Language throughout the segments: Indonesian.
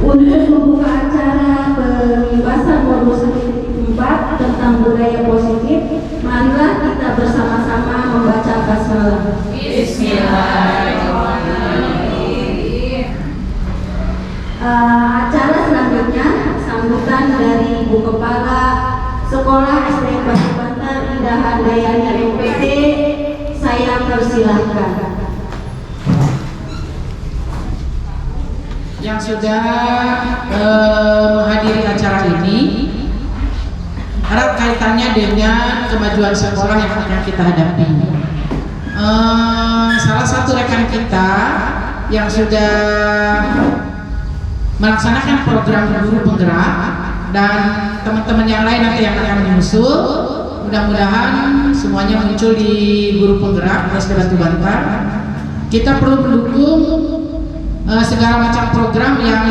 Untuk membuka acara pembahasan modul 4 tentang budaya positif, marilah kita bersama-sama membaca basmalah. Bismillahirrahmanirrahim. Acara selanjutnya sambutan dari Ibu Kepala Sekolah SD Batu Bantar Ida Handayani MPD. Saya persilahkan. Yang sudah menghadiri acara ini erat kaitannya dengan kemajuan sekolah yang akan kita hadapi. Salah satu rekan kita yang sudah melaksanakan program guru penggerak dan teman-teman yang lain nanti yang akan menyusul, mudah-mudahan semuanya muncul di guru penggerak SD Batu Bantar. Kita perlu mendukung segala macam program yang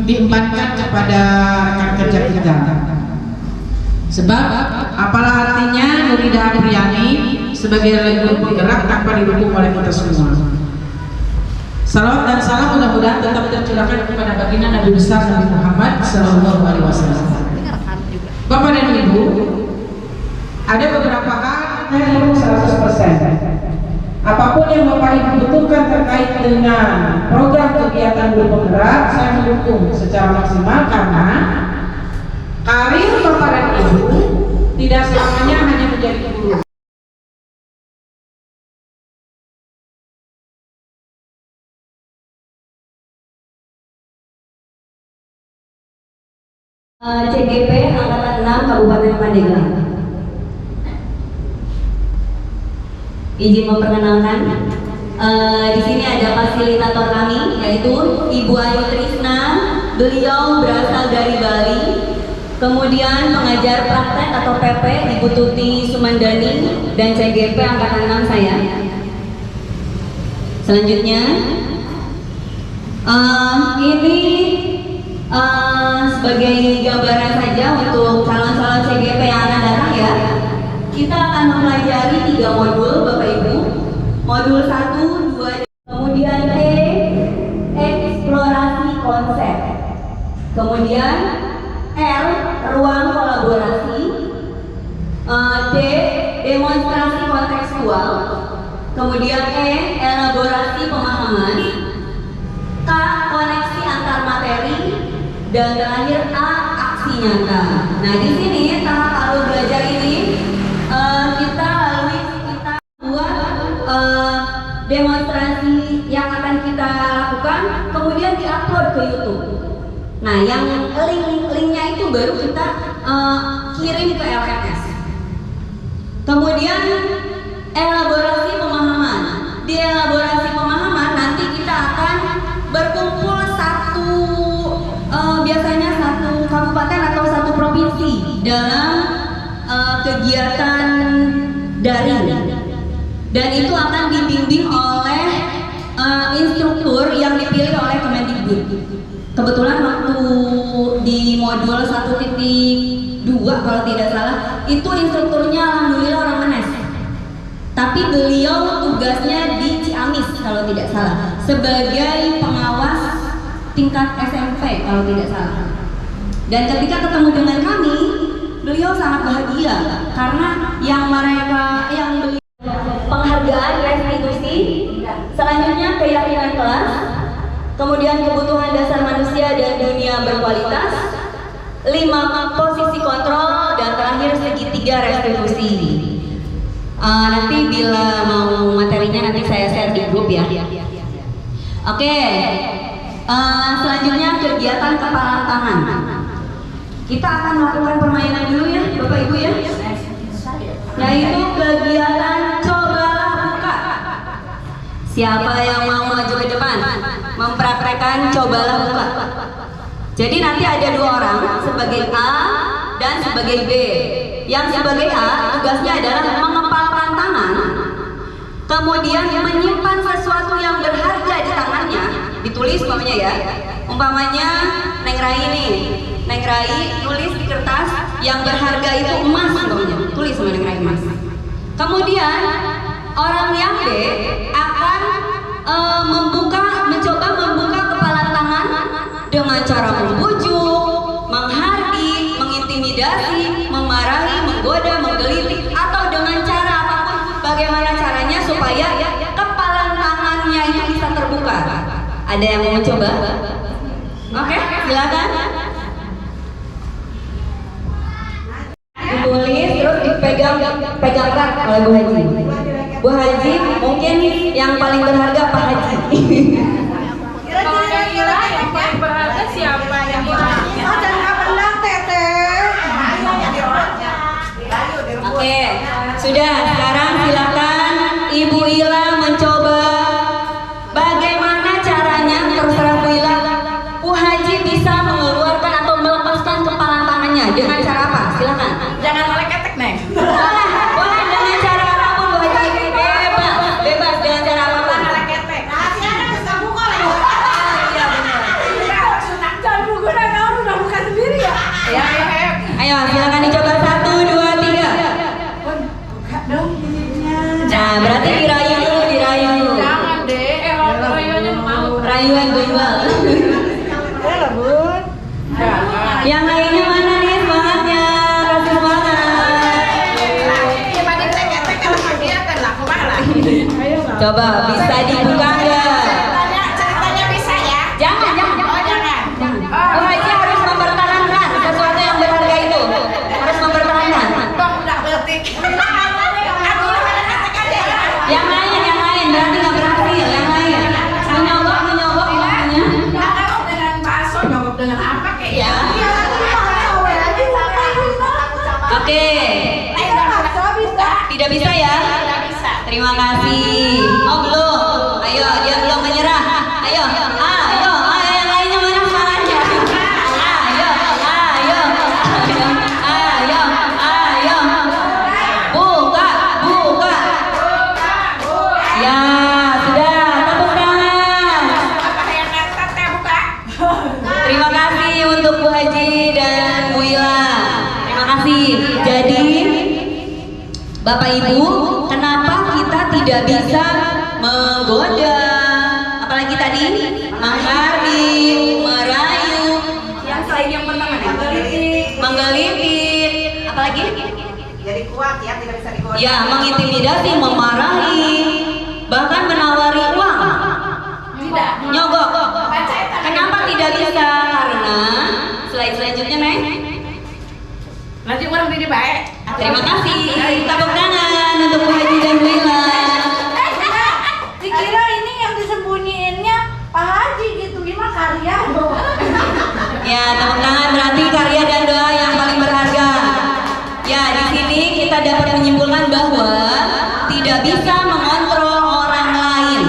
diembankan kepada rekan kerja kita. Sebab apalah artinya Nurida Apriani sebagai guru penggerak tanpa didukung oleh kita semua. Salawat dan salam mudah-mudahan tetap tercurahkan kepada baginda Nabi besar Nabi Muhammad Sallallahu Alaihi Wasallam. Bapak dan Ibu, ada beberapa hal yang 100%. Apapun yang Bapak Ibu butuhkan terkait dengan program kegiatan guru penggerak, saya mendukung secara maksimal karena karir Bapak dan Ibu tidak selamanya hanya menjadi guru. CGP Angkatan 6 Kabupaten Pandeglang. Izin memperkenalkan, di sini ada fasilitator kami yaitu Ibu Ayu Trisna. Beliau berasal dari Bali. Kemudian pengajar praktek atau PP Ibu Tuti Sumandani dan CGP Angkatan 6 saya. Selanjutnya, ini sebagai gambaran saja untuk calon-calon CGP yang akan datang ya. Kita akan mempelajari 3 modul Bapak Ibu. Modul 1, 2, kemudian T, eksplorasi konsep. Kemudian R, ruang kolaborasi. D, demonstrasi kontekstual. Kemudian E, elaborasi pemahaman. K, koneksi antar materi. Dan terakhir A, aksi nyata. Nah, di sini tahap alur belajar ini kita buat demonstrasi yang akan kita lakukan, kemudian diupload ke YouTube. Nah, yang linknya itu baru kita kirim ke LMS. Kemudian elaborasi pemahaman. Di elaborasi pemahaman nanti kita akan berkumpul biasanya satu kabupaten atau satu provinsi dalam kegiatan daring, dan itu akan dibimbing oleh instruktur yang dipilih oleh Kemendikbud. Kebetulan waktu di modul 1.2 kalau tidak salah itu instrukturnya alhamdulillah orang Menes, tapi beliau tugasnya di Ciamis kalau tidak salah sebagai pengawas tingkat SMP kalau tidak salah. Dan ketika ketemu dengan kami, beliau sangat bahagia karena yang beliau penghargaan restitusi, selanjutnya keyakinan kelas, kemudian kebutuhan dasar manusia dan dunia berkualitas, 5 posisi kontrol, dan terakhir segitiga restitusi. Nanti bila mau materinya nanti saya share di grup ya. Oke, selanjutnya kegiatan kepalan tangan. Kita akan melakukan permainan dulu ya Bapak Ibu ya, yaitu kegiatan cobalah buka. Siapa yang mau maju ke depan mempraktekkan cobalah buka? Jadi nanti ada 2 orang, sebagai A dan sebagai B. Yang sebagai A tugasnya adalah mengepalkan tangan, kemudian menyimpan sesuatu yang berharga di tangannya, ditulis umpamanya ya, umpamanya Neng Rai nih, Neng Rai tulis di kertas yang berharga itu emas umpamanya, tulis sama Neng Rai emas. Kemudian orang yang B akan mencoba membuka kepalan tangan dengan cara membujuk, menghardik, mengintimidasi, memarahi, menggoda, menggelitik, atau dengan cara apapun, bagaimana caranya supaya kepalan tangannya itu bisa terbuka. Ada yang mau mencoba? Oke, silakan. Ditulis terus dipegang erat oleh Bu Haji. Bu Haji mungkin yang paling berharga Pak Haji. Kira-kira yang paling berharga siapa yang Oke, sudah. Sekarang silakan Ibu Ila mencoba bagaimana caranya, terserah Bu Ila. Bu Haji bisa mengeluarkan atau melepaskan kepalan tangannya dengan cara apa? Silakan. Jangan oleh ketek, Neng. Boleh dengan cara apapun Bu Haji. Bebas dengan cara apapun. Oleh ketek. Rahasianya bisa buka lah. Iya benar. Sunat jangan buka, kamu udah buka sendiri ya. Ya, ayo. Ayo silakan dicoba 1, 2, 3. Buka dong bibirnya. Nah, berarti dirayu dulu, dirayu. Jangan deh, rayuannya mau. Rayuan gombal. Ya lah, Bun. Yang lainnya mana nih semangatnya? Kasih semangat. Dibanding ketek kalau kegiatan lah, kumaha lah. Coba bisa dibuka nggak? Ceritanya bisa ya? Jangan. Oh, jangan. Bu Haji harus mempertahankan sesuatu yang berharga itu. Harus mempertahankan. Bang udah betik. Aku ada ketek aja ya. Yang lain berarti nggak berhasil. Yang lain menyogok namanya. Nyogok dengan bakso, nyogok dengan apa kayak ya? Oke. Tidak bisa ya? Tidak bisa. Terima kasih. Oh belum. Ayo, dia belum menyerah. Ayo, yang lainnya mana semangatnya? Ayo. Buka. Ya, sudah. Tepuk tangan. Apa yang ketek buka? Terima kasih untuk Bu Haji dan Bu Ila. Terima kasih. Jadi, Bapak Ibu, kenapa kita tidak bisa menggoda, apalagi tadi menghardik, merayu, yang selain yang pertama menggelitik, apalagi? Jadi kuat ya, tidak bisa digoda. Ya, mengintimidasi, memarahi, bahkan menawari uang, Tidak. nyogok. Baca itu. Kenapa tidak bisa? Karena slide selanjutnya, Neng. Lanjut orang ini baik. Terima kasih. Tepuk tangan untuk Bu Haji dan Bu Ila. Dikira ini yang disembunyiinnya Pak Haji gitu, gimana karya? Ya, tepuk tangan berarti karya dan doa yang paling berharga. Ya, di sini kita dapat menyimpulkan bahwa tidak bisa mengontrol orang lain.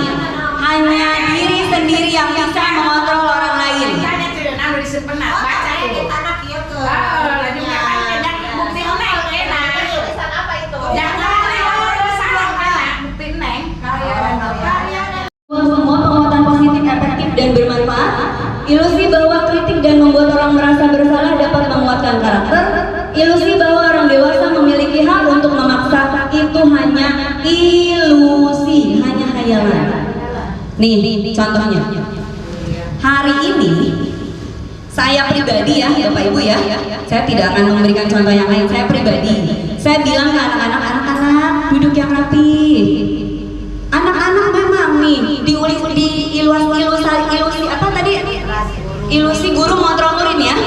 Hanya diri sendiri yang bisa mengontrol orang lain. Tanya tuh, naruh di sepenat. Baca itu. Lanjut jangan bukti neng, enak. Jangan salah enak, bukti neng. Semua penguatan positif, efektif, dan bermanfaat. Ilusi bahwa kritik dan membuat orang merasa bersalah dapat menguatkan karakter. Ilusi bahwa orang dewasa memiliki hak untuk memaksa itu hanya ilusi, hanya khayalan. Nih contohnya. Hari ini saya pribadi ya Bapak Ibu ya, saya tidak akan memberikan contoh yang lain. Saya pribadi, saya bilang ke anak-anak duduk yang rapi. Anak-anak memang nih ilusi ilusi guru mengontrol murid ya.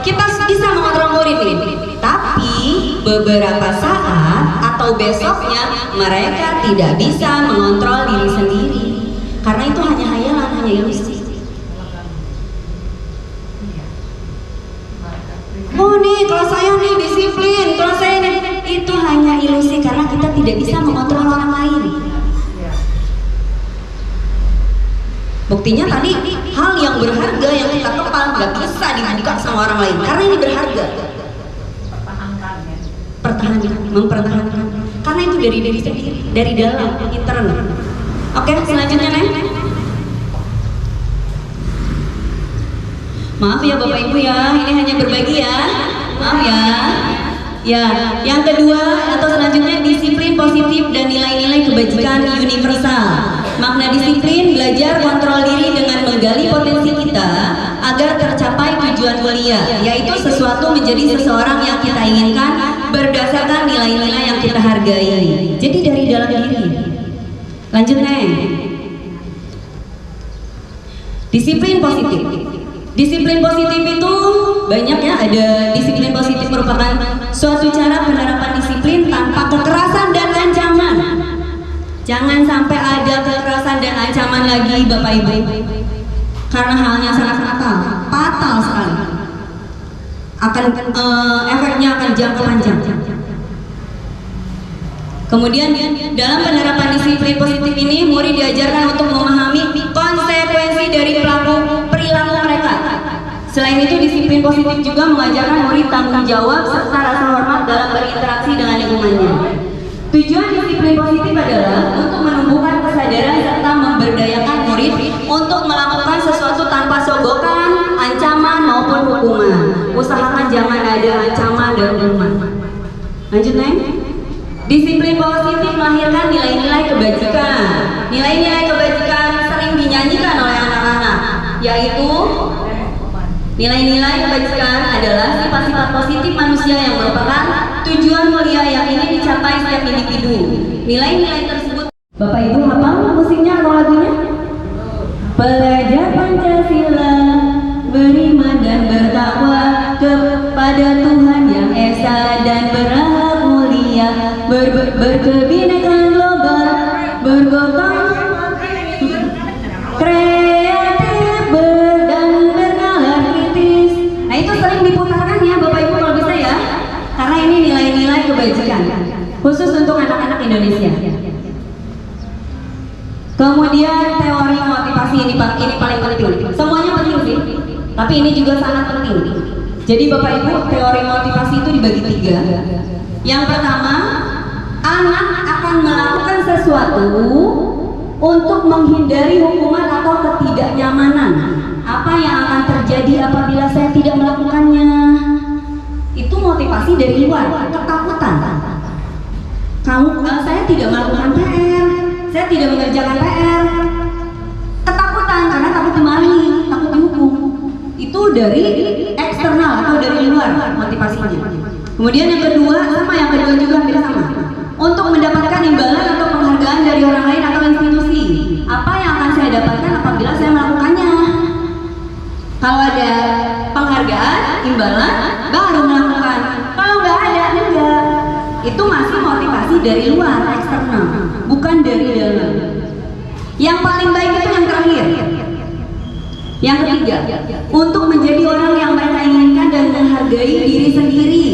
Kita bisa mengontrol murid nih. Tapi beberapa saat atau besoknya mereka tidak bisa mengontrol diri sendiri. Karena itu hanya hayalan, hanya ilusi. Oh nih, kelas saya nih disiplin, kelas saya nih. Itu hanya ilusi karena kita tidak bisa mengontrol orang lain. Buktinya tadi hal yang berharga yang kita kepal nggak bisa dibuka sama orang lain karena ini berharga. Pertahankan, mempertahankan. Karena itu dari diri sendiri, dari dalam, internal. Oke, selanjutnya Neng. Maaf ya Bapak Ibu ya, ini hanya berbagi ya. Maaf ya. Ya, yang kedua atau selanjutnya disiplin positif dan nilai-nilai kebajikan universal. Makna disiplin belajar kontrol diri dengan menggali potensi kita agar tercapai tujuan mulia, yaitu sesuatu menjadi seseorang yang kita inginkan berdasarkan nilai-nilai yang kita hargai. Jadi dari dalam diri. Lanjut Neng. Disiplin positif. Disiplin positif itu banyak ya, ada disiplin positif merupakan suatu cara penerapan disiplin tanpa kekerasan dan ancaman. Jangan sampai ada kekerasan dan ancaman lagi Bapak Ibu. Karena halnya sangat fatal sekali. Efeknya akan jangka panjang. Kemudian dalam penerapan disiplin positif ini murid diajarkan untuk memahami konsekuensi dari perilaku mereka. Selain itu disiplin positif juga mengajarkan murid tanggung jawab serta rasa hormat dalam berinteraksi dengan lingkungannya. Tujuan disiplin positif adalah untuk menumbuhkan kesadaran serta memberdayakan murid untuk melakukan sesuatu tanpa sogokan, ancaman maupun hukuman. Usahakan jangan ada ancaman dan hukuman. Lanjut Neng. Disiplin positif melahirkan nilai-nilai kebajikan. Nilai-nilai kebajikan sering dinyanyikan oleh anak-anak, yaitu nilai-nilai kebajikan adalah sifat-sifat positif manusia yang merupakan tujuan mulia yang ingin dicapai setiap individu. Nilai-nilai tersebut, Bapak Ibu hafal musiknya atau lagunya? Belajar Pancasila, beriman dan bertakwa kepada Tuhan yang esa dan berakhlak mulia, berkebinekaan global, bergotong kreatif, dan bernalar kritis. Nah itu sering diputarkan ya Bapak Ibu kalau bisa ya, karena ini nilai-nilai kebajikan khusus untuk anak-anak Indonesia. Kemudian teori motivasi ini paling penting. Semuanya penting sih, tapi ini juga sangat penting. Jadi Bapak Ibu, teori motivasi itu dibagi 3. Yang pertama, anak akan melakukan sesuatu untuk menghindari hukuman atau ketidaknyamanan. Apa yang akan terjadi apabila saya tidak melakukannya? Itu motivasi dari luar, ketakutan. Saya tidak melakukan PR, saya tidak mengerjakan PR. Ketakutan karena takut dimarahi, takut dihukum. Itu dari eksternal atau dari luar motivasinya. Kemudian yang kedua, yang kedua juga hampir sama. Untuk mendapatkan imbalan atau penghargaan dari orang lain atau institusi. Apa yang akan saya dapatkan apabila saya melakukannya? Kalau ada penghargaan, imbalan, baru melakukan. Kalau nggak ada, enggak. Itu masih motivasi dari luar, eksternal, bukan dari dalam. Yang paling baik itu yang terakhir. Yang ketiga, untuk menjadi orang yang mereka inginkan dan menghargai diri sendiri.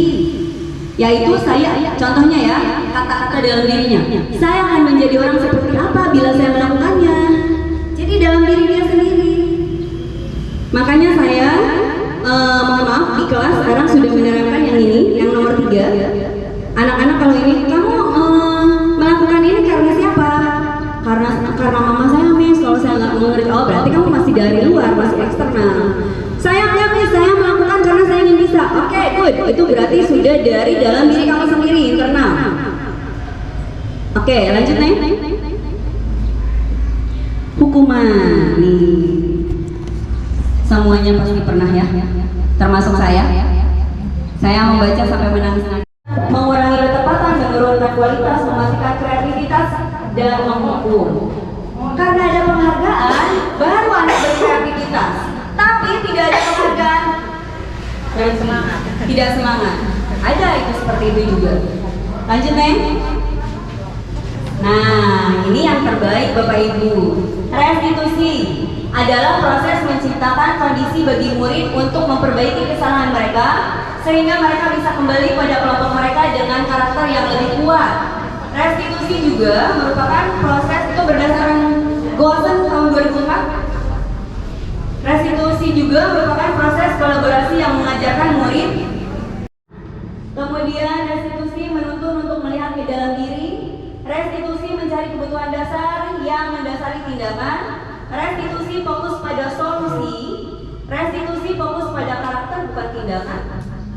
Yaitu saya, contohnya ya, kata-kata dalam dirinya. Saya akan menjadi orang seperti apa bila saya melakukannya. Jadi dalam diri dia sendiri. Makanya saya, mohon maaf, di kelas sekarang sudah menerapkan yang ini, yang nomor 3. Anak-anak kalau ini, kamu melakukan ini karena siapa? Karena mama saya Miss. Kalau saya nggak mengerti, oh berarti kamu masih dari luar, masih eksternal. Saya nggak Miss, saya melakukan karena saya ingin bisa. Oke, good. Itu berarti sudah dari dalam diri kamu sendiri, internal. Oke, lanjut Neng. Hukuman nih. Semuanya pasti pernah ya, termasuk saya. Saya membaca sampai menangis. Mengurangi ketepatan, menurunkan kualitas, mematikan kreativitas, dan menghukum. Karena ada penghargaan, baru anak berkreativitas. Tapi tidak ada penghargaan dan semangat. Tidak semangat. Ada itu seperti itu juga. Lanjut Neng. Nah, ini yang terbaik Bapak Ibu. Restitusi adalah proses menciptakan kondisi bagi murid untuk memperbaiki kesalahan mereka sehingga mereka bisa kembali pada kelompok mereka dengan karakter yang lebih kuat. Restitusi juga merupakan proses itu berdasarkan Gosen tahun 2004. Restitusi juga merupakan proses kolaborasi yang mengajarkan murid. Kemudian restitusi menuntun untuk melihat ke dalam diri. Restitusi mencari kebutuhan dasar yang mendasari tindakan. Restitusi fokus pada solusi. Restitusi fokus pada karakter bukan tindakan.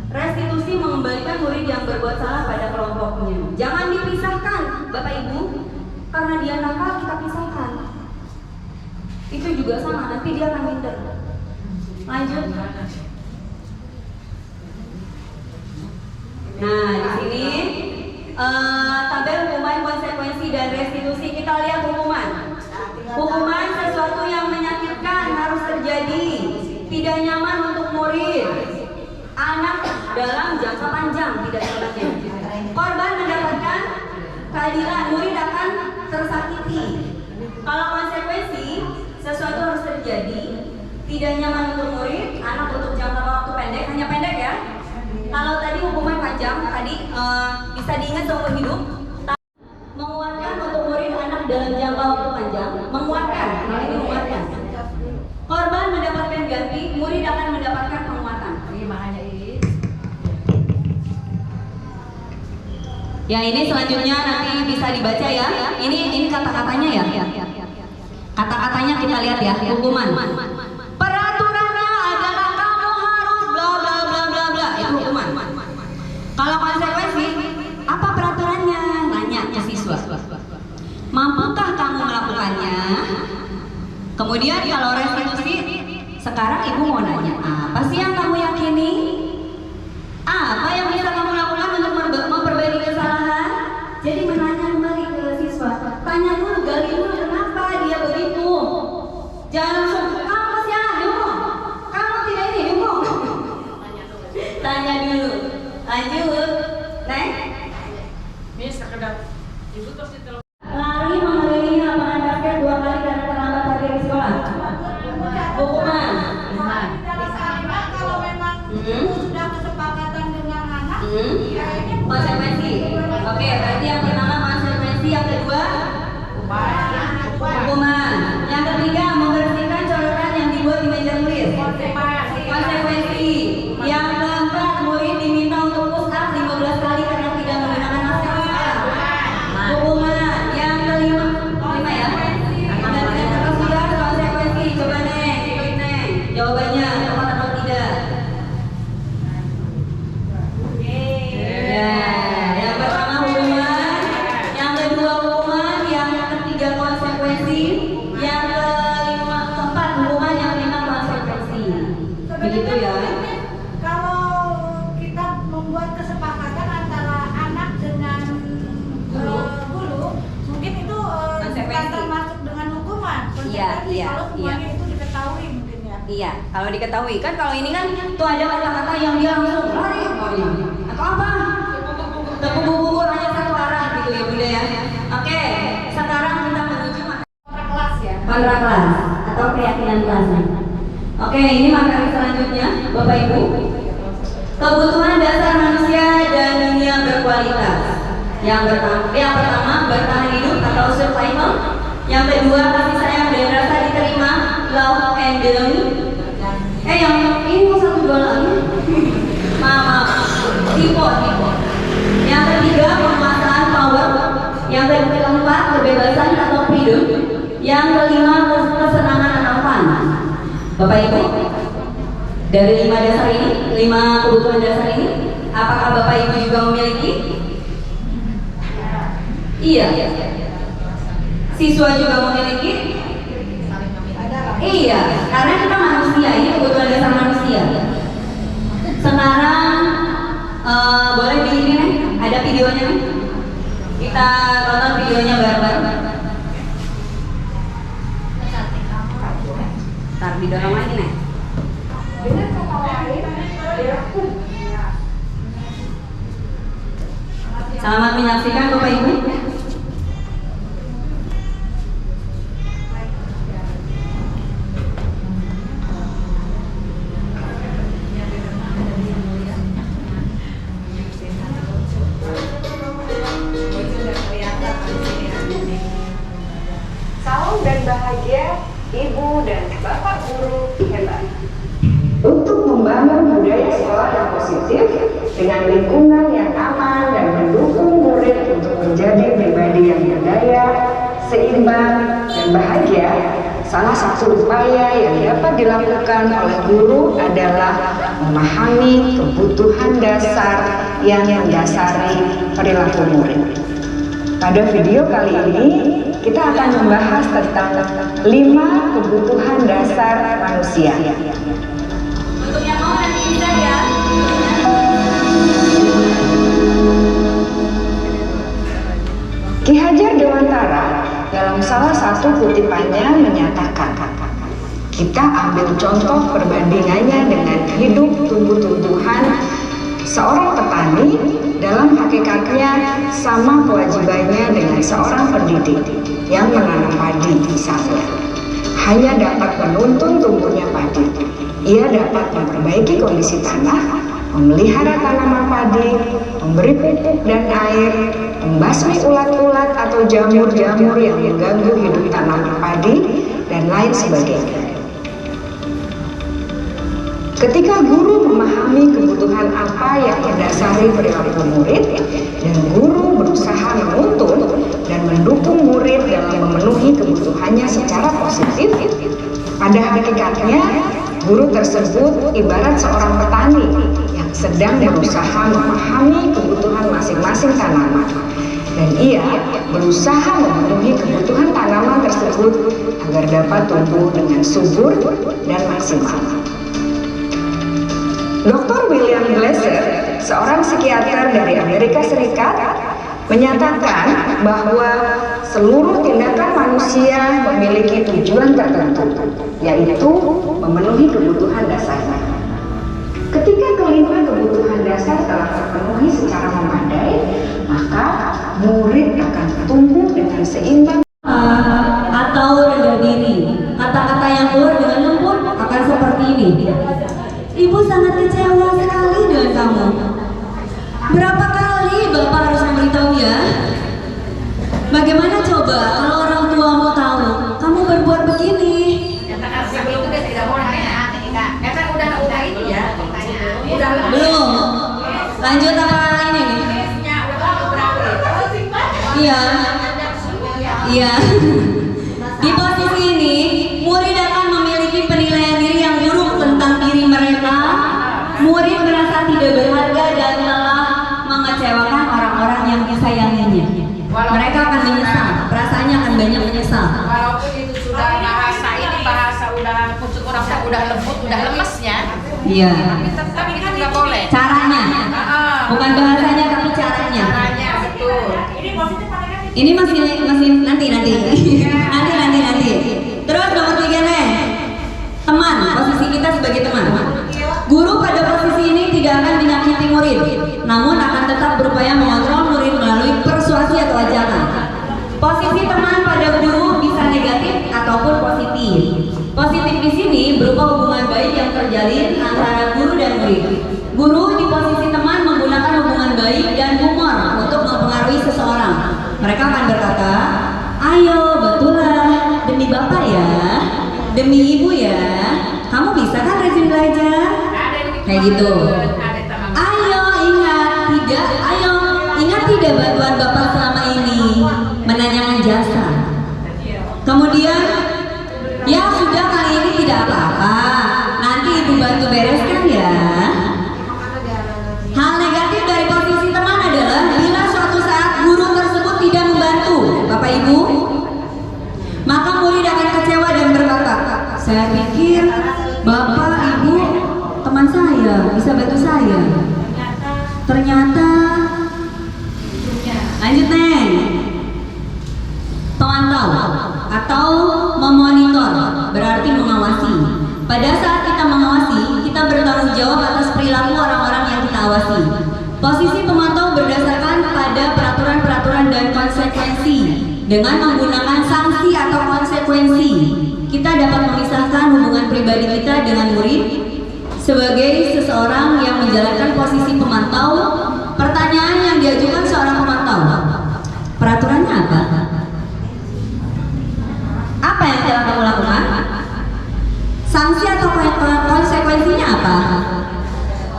Restitusi mengembalikan murid yang berbuat salah pada kelompoknya. Jangan dipisahkan Bapak Ibu. Karena dia nakal kita pisahkan. Itu juga sama, nanti dia akan minder. Lanjut. Nah, di sini tabel hukuman, konsekuensi dan restitusi. Kita lihat hukuman. Hukuman sesuatu yang menyakitkan harus terjadi, tidak nyaman untuk murid, anak dalam jangka panjang tidak sebenarnya. Korban mendapatkan keadilan, murid akan tersakiti. Kalau konsekuensi, sesuatu harus terjadi, tidak nyaman untuk murid, anak untuk jangka waktu pendek, hanya pendek ya. Kalau tadi hukuman panjang, tadi bisa diingat seumur hidup. Menguatkan untuk murid anak dalam jangka waktu panjang, menguatkan, hal ini menguatkan. Korban mendapatkan ganti, murid akan mendapatkan penguatan. Ya ini selanjutnya nanti bisa dibaca ya. Ini kata-katanya ya. Kata-katanya kita lihat ya. Hukuman. Peraturannya adalah kamu harus bla bla bla bla bla. Itu hukuman. Kalau konsekuensi, apa peraturannya? Nanya ke siswa. Mampukah kamu melakukannya? Kemudian kalau restitusi, sekarang ibu mau nanya, apa sih yang kamu yakini? Apa yang bisa kamu lakukan untuk memperbaiki kesalahan? Jadi menanya kembali ke siswa. Tanya dulu, gali dulu kenapa dia begitu. Jangan langsung, kamu masih ada, kamu tidak ini, tanya dulu. Lanjut. Next. Miss, sekedar ibu terus ditelepon. Lari mengelilingi lapangan basket 2 kali karena terlambat hadir di sekolah. Hukuman. Kalau memang sudah kesepakatan dengan anak, ya ini Konsekuensi. Oke, berarti yang pertama konsekuensi, yang kedua hukuman. Yang ketiga membersihkan coretan yang dibuat di meja tulis. Konsekuensi. Yang keempat murid diminta untuk push up 15 kali karena tidak menggunakan masker. Hukuman. Yang kelima ya. Dan yang ketiga konsekuensi. Coba Neng, ikutin Neng. Jawabannya tepat atau tidak? Ya, yang pertama hukuman, yang kedua hukuman, yang ketiga konsekuensi, yang keempat hukuman, yang kelima konsekuensi. Begitu ya. kalau kita membuat kesepakatan antara anak dengan guru, mungkin itu bukan Konsekuensi. termasuk dengan hukuman. Iya, Konsekuensi iya, kalau semuanya iya. itu diketahui mungkin ya. Iya, kalau diketahui kan kalau ini kan tuh ada kata-kata yang dia langsung lari maunya. Atau apa? Tepuk bubur hanya satu arah gitu ya Bunda ya. Oke, sekarang kita menuju Kelas ya. kontrak kelas atau keyakinan kelas. Oke, ini materi selanjutnya Bapak Ibu. Kebutuhan dasar manusia dan dunia berkualitas. Yang pertama bertahan hidup atau survival. Yang kedua kasih sayang dan rasa diterima, love and belonging. Yang ini mau satu dua lagi. Maaf. Tipe. Yang ketiga penguasaan power. Yang keempat kebebasan atau freedom. Yang kelima kesenangan atau fun. Bapak Ibu, dari 5 dasar ini, 5 kebutuhan dasar ini, apakah Bapak Ibu juga memiliki? Iya. Siswa juga memiliki? Iya, karena kita manusia, ini kebutuhan dasar manusia. Sekarang boleh di sini nih, ada videonya nih. Kita tonton videonya bareng-bareng. Ntar didorong lagi nih. Selamat menyaksikan Bapak Ibu. Salam dan bahagia Ibu dan Bapak Guru hebat. Untuk membangun budaya sekolah yang positif dengan lingkungan yang aman dan mendukung murid untuk menjadi pribadi yang berdaya, seimbang, dan bahagia, salah satu upaya yang dapat dilakukan oleh guru adalah memahami kebutuhan dasar yang mendasari perilaku murid. Pada video kali ini, kita akan membahas tentang 5 kebutuhan dasar manusia. Untuk yang mau nanti bisa ya. Ki Hajar Dewantara dalam salah satu kutipannya menyatakan, kita ambil contoh perbandingannya dengan hidup tumbuh-tumbuhan. Seorang petani dalam hakikatnya sama kewajibannya dengan seorang pendidik yang menanam padi misalnya. Hanya dapat menuntun tumbuhnya padi. Ia dapat memperbaiki kondisi tanah, memelihara tanaman padi, memberi pupuk dan air, membasmi ulat-ulat atau jamur-jamur yang mengganggu hidup tanaman padi, dan lain sebagainya. Ketika guru memahami kebutuhan apa yang mendasari perilaku murid, dan guru berusaha menuntun dan mendukung murid dalam memenuhi kebutuhannya secara positif, pada hakikatnya guru tersebut ibarat seorang petani yang sedang berusaha memahami kebutuhan masing-masing tanaman, dan ia berusaha memenuhi kebutuhan tanaman tersebut agar dapat tumbuh dengan subur dan maksimal. Dr. William Glasser, seorang psikiater dari Amerika Serikat, menyatakan bahwa seluruh tindakan manusia memiliki tujuan tertentu, yaitu memenuhi kebutuhan dasarnya. Ketika kelima kebutuhan dasar telah terpenuhi secara memadai, maka murid akan tumbuh dengan seimbang Atau rendah diri. Kata-kata yang keluar dengan lembut akan seperti ini. Ibu sangat kecewa sekali dengan kamu. Berapa kali Bapak harus memberitahu ya? Bagaimana coba kalau orang tuamu tahu kamu berbuat begini? Kata-kata itu dia tidak boleh ya. Karena udah ini ya. Udah Belum. Lanjut apa ini nih? Iya. Iya. Di posisi ini, murid akan memiliki penilaian diri yang buruk tentang diri mereka. Murid merasa tidak berharga dan telah mengecewakan orang-orang yang disayanginya. Mereka akan menyesal, perasaannya akan banyak menyesal. Walaupun itu sudah bahasa ini bahasa udah pucuk orang udah lembut, udah lemesnya. Iya. Tapi itu nggak boleh. Caranya, bukan bahasanya tapi caranya. Caranya betul. Ini masih nanti. Nanti. Terus nomor 3 nih. Teman, posisi kita sebagai teman. Guru pada posisi ini tidak akan menyakiti murid, namun akan tetap berupaya mengontrol murid melalui persuasi atau ajakan. Posisi teman pada guru bisa negatif ataupun positif. Positif di sini berupa hubungan baik yang terjalin antara guru dan murid. Guru di posisi teman menggunakan hubungan baik dan humor untuk mempengaruhi seseorang. Mereka akan berkata, ayo betulah, demi Bapak ya, demi Ibu ya, kamu bisa kan rajin belajar? Kayak gitu. Ayo ingat tidak bantuan Bapak selama ini, menanyakan jasa. Kemudian, ya sudah kali ini tidak apa-apa, nanti Ibu bantu bereskan ya. Hal negatif dari posisi teman adalah bila suatu saat guru tersebut tidak membantu Bapak Ibu, maka murid akan kecewa dan berkata, saya pikir Bapak Ibu teman saya bisa bantu saya, ternyata lanjut Neng. Pemantau atau memonitor berarti mengawasi. Pada saat kita mengawasi, kita bertanggung jawab atas perilaku orang-orang yang kita awasi. Posisi pemantau berdasarkan pada ada peraturan-peraturan dan konsekuensi. Dengan menggunakan sanksi atau konsekuensi, kita dapat memisahkan hubungan pribadi kita dengan murid sebagai seseorang yang menjalankan posisi pemantau. Pertanyaan yang diajukan seorang pemantau, peraturannya apa? Apa yang telah kamu lakukan? Sanksi atau konsekuensinya apa?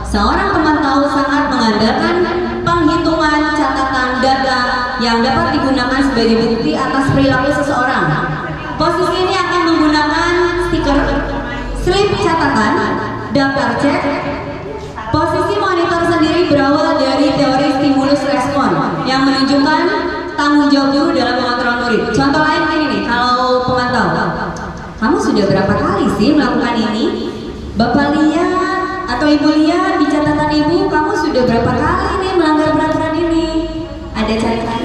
Seorang pemantau sangat mengandalkan penghitungan catatan data yang dapat digunakan sebagai bukti atas perilaku seseorang. Posisi ini akan menggunakan stiker, slip catatan, daftar cek. Posisi monitor sendiri berawal dari teori stimulus respon yang menunjukkan tanggung jawab guru dalam mengontrol murid. Contoh lain ini nih, kalau pemantau, kamu sudah berapa kali sih melakukan ini? Bapak lihat atau ibu lihat di catatan ibu, kamu sudah berapa kali nih melanggar peraturan ini? Ada catatan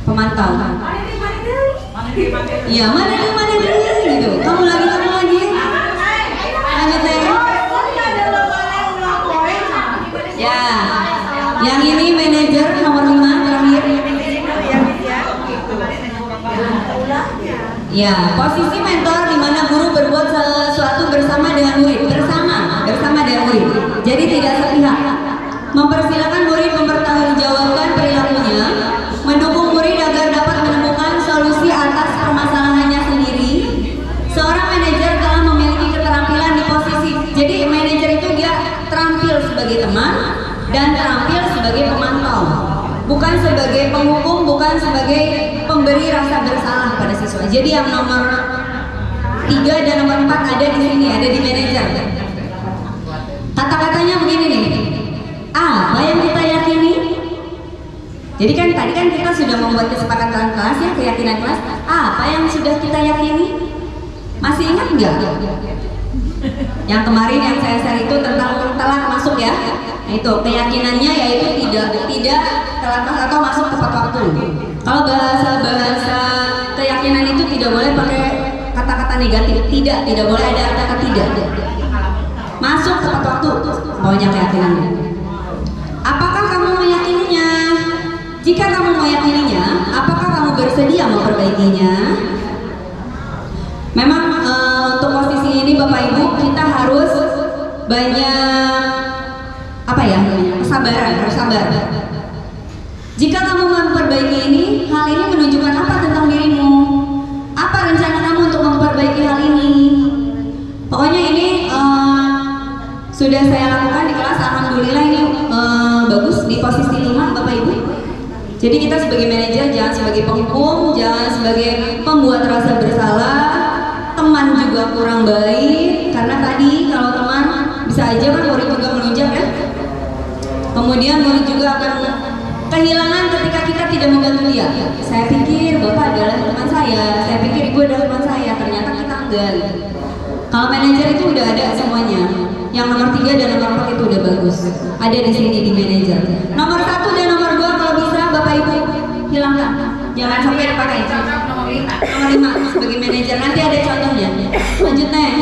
pemantau. Iya, mana nih gitu. Kamu lagi. Lanjut deh. Ya, yang ini manajer nomor 5 terakhir. Ya, posisi mentor di mana guru berbuat sesuatu bersama dengan murid, bersama dengan murid. Jadi tidak sepihak. Mempersilakan murid mempertanggungjawabkan perilakunya, mendukung murid agar dapat menemukan solusi atas permasalahannya sendiri. Seorang manajer telah memiliki keterampilan di posisi. Jadi manajer itu dia terampil sebagai teman dan terampil sebagai pemantau. Bukan sebagai penghukum, bukan sebagai pemberi rasa bersalah pada siswa. Jadi yang nomor 3 dan nomor 4 ada di sini, ada di manajer. Kata-katanya begini nih. Apa yang kita yakini? Jadi kan tadi kan kita sudah membuat kesepakatan kelas ya, keyakinan kelas. Apa yang sudah kita yakini? Masih ingat nggak? Yang kemarin yang saya share itu tentang telat masuk ya. Nah itu keyakinannya yaitu tidak telat masuk atau masuk tepat waktu. Kalau bahasa keyakinan itu tidak boleh pakai kata-kata negatif. Tidak boleh ada kata tidak. Masuk tepat waktu. Pokoknya keyakinannya. Apakah kamu meyakininya? Jika kamu meyakininya, apakah kamu bersedia memperbaikinya? Memang untuk posisi ini Bapak Ibu kita harus banyak kesabaran, harus sabar. Jika kamu memperbaiki ini, hal ini menunjukkan apa tentang dirimu? Apa rencana kamu untuk memperbaiki hal ini? Pokoknya ini sudah saya lakukan di kelas, alhamdulillah ini bagus di posisi 5 Bapak Ibu. Jadi kita sebagai manajer jangan sebagai penghukum, jangan sebagai pembuat rasa bersalah. Teman juga kurang baik, karena tadi kalau teman bisa aja kan murid juga melunjak ya. Kemudian murid juga akan kehilangan ketika kita tidak membantu dia. Saya pikir Bapak adalah teman saya pikir Ibu adalah teman saya, ternyata kita enggak gitu. Kalau manajer itu udah ada semuanya. Yang nomor 3 dan nomor 4 itu udah bagus. Ada di sini di manajer. Nomor 1 dan nomor 2 kalau bisa Bapak Ibu hilangkan. Jangan sampai dipakai. Nomor 5 sebagai manajer. Nanti ada contohnya. Lanjut nih.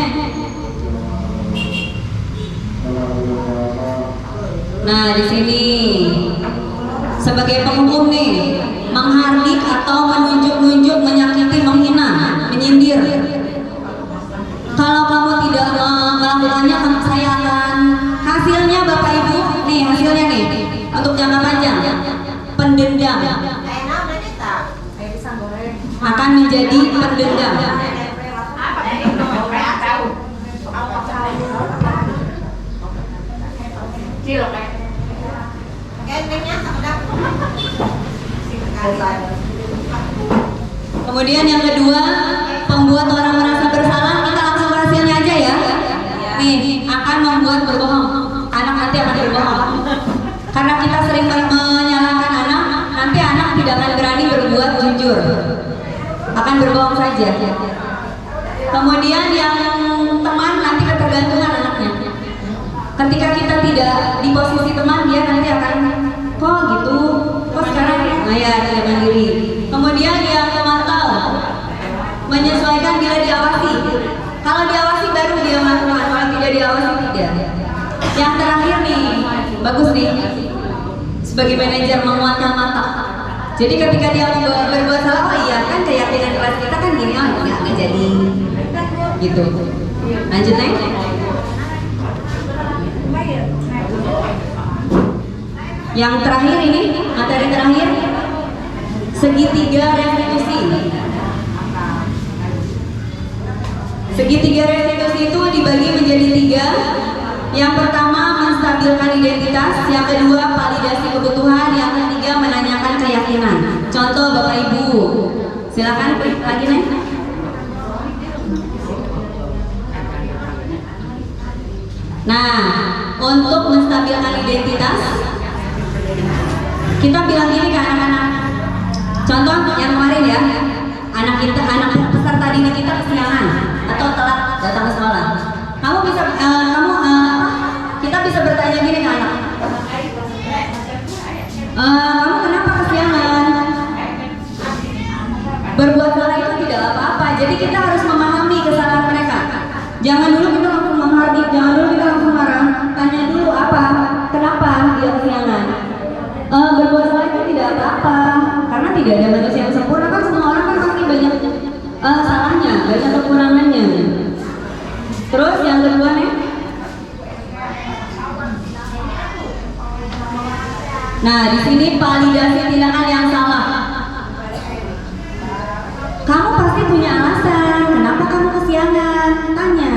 Nah, di sini sebagai penghukum nih, menghardik atau menunjuk-nunjuk, menyakiti, menghina, menyindir. Kalau kamu tidak melakukannya, saya akan hasilnya Bapak Ibu nih, hasilnya nih untuk jangka panjang pendendam akan menjadi pendendam. Kemudian yang kedua, pembuat orang merasa bersalah. Kita langsung hasilnya aja ya. Nih, akan membuat berbohong. Anak nanti akan berbohong. Karena kita sering menyalahkan anak, nanti anak tidak akan berani berbuat jujur. Akan berbohong saja. Kemudian yang teman, nanti ketergantungan anaknya. Ketika kita tidak di posisi teman, dia nanti akan kok gitu, kok sekarang tidak mandiri. Kemudian yang memantau, menyesuaikan bila diawasi. Kalau diawasi baru dia melakukan, kalau tidak diawasi tidak. Yang terakhir nih, bagus nih. sebagai manajer menguatkan mata. Jadi ketika dia berbuat salah, oh iya kan keyakinan kelas kita kan gini, oh ya nggak jadi gitu. Lanjut Neng. Yang terakhir ini, materi terakhir, segitiga restitusi. Segitiga restitusi itu dibagi menjadi 3. Yang pertama menstabilkan identitas, yang kedua validasi kebutuhan, yang ketiga menanyakan keyakinan. Contoh Bapak Ibu, silakan lagi Neng. Nah, untuk menstabilkan identitas, kita bilang gini ke anak-anak. Contoh yang kemarin ya, anak peserta didik kita kesiangan atau telat datang ke sekolah. Kamu bisa, kita bisa bertanya gini ke anak. Kamu kenapa kesiangan? Berbuat salah itu tidak apa-apa. Jadi kita harus memahami kesalahan mereka. Jangan dulu kita langsung menghardik, jangan dulu kita langsung marah. Tanya dulu apa, kenapa dia kesiangan. Berbuat salah itu tidak apa-apa, karena tidak ada manusia yang sempurna kan, semua orang kan pasti banyak salahnya, banyak kekurangannya. Terus yang kedua nih, nah di sini validasi tindakan yang salah. Kamu pasti punya alasan, kenapa kamu kesiangan? Tanya.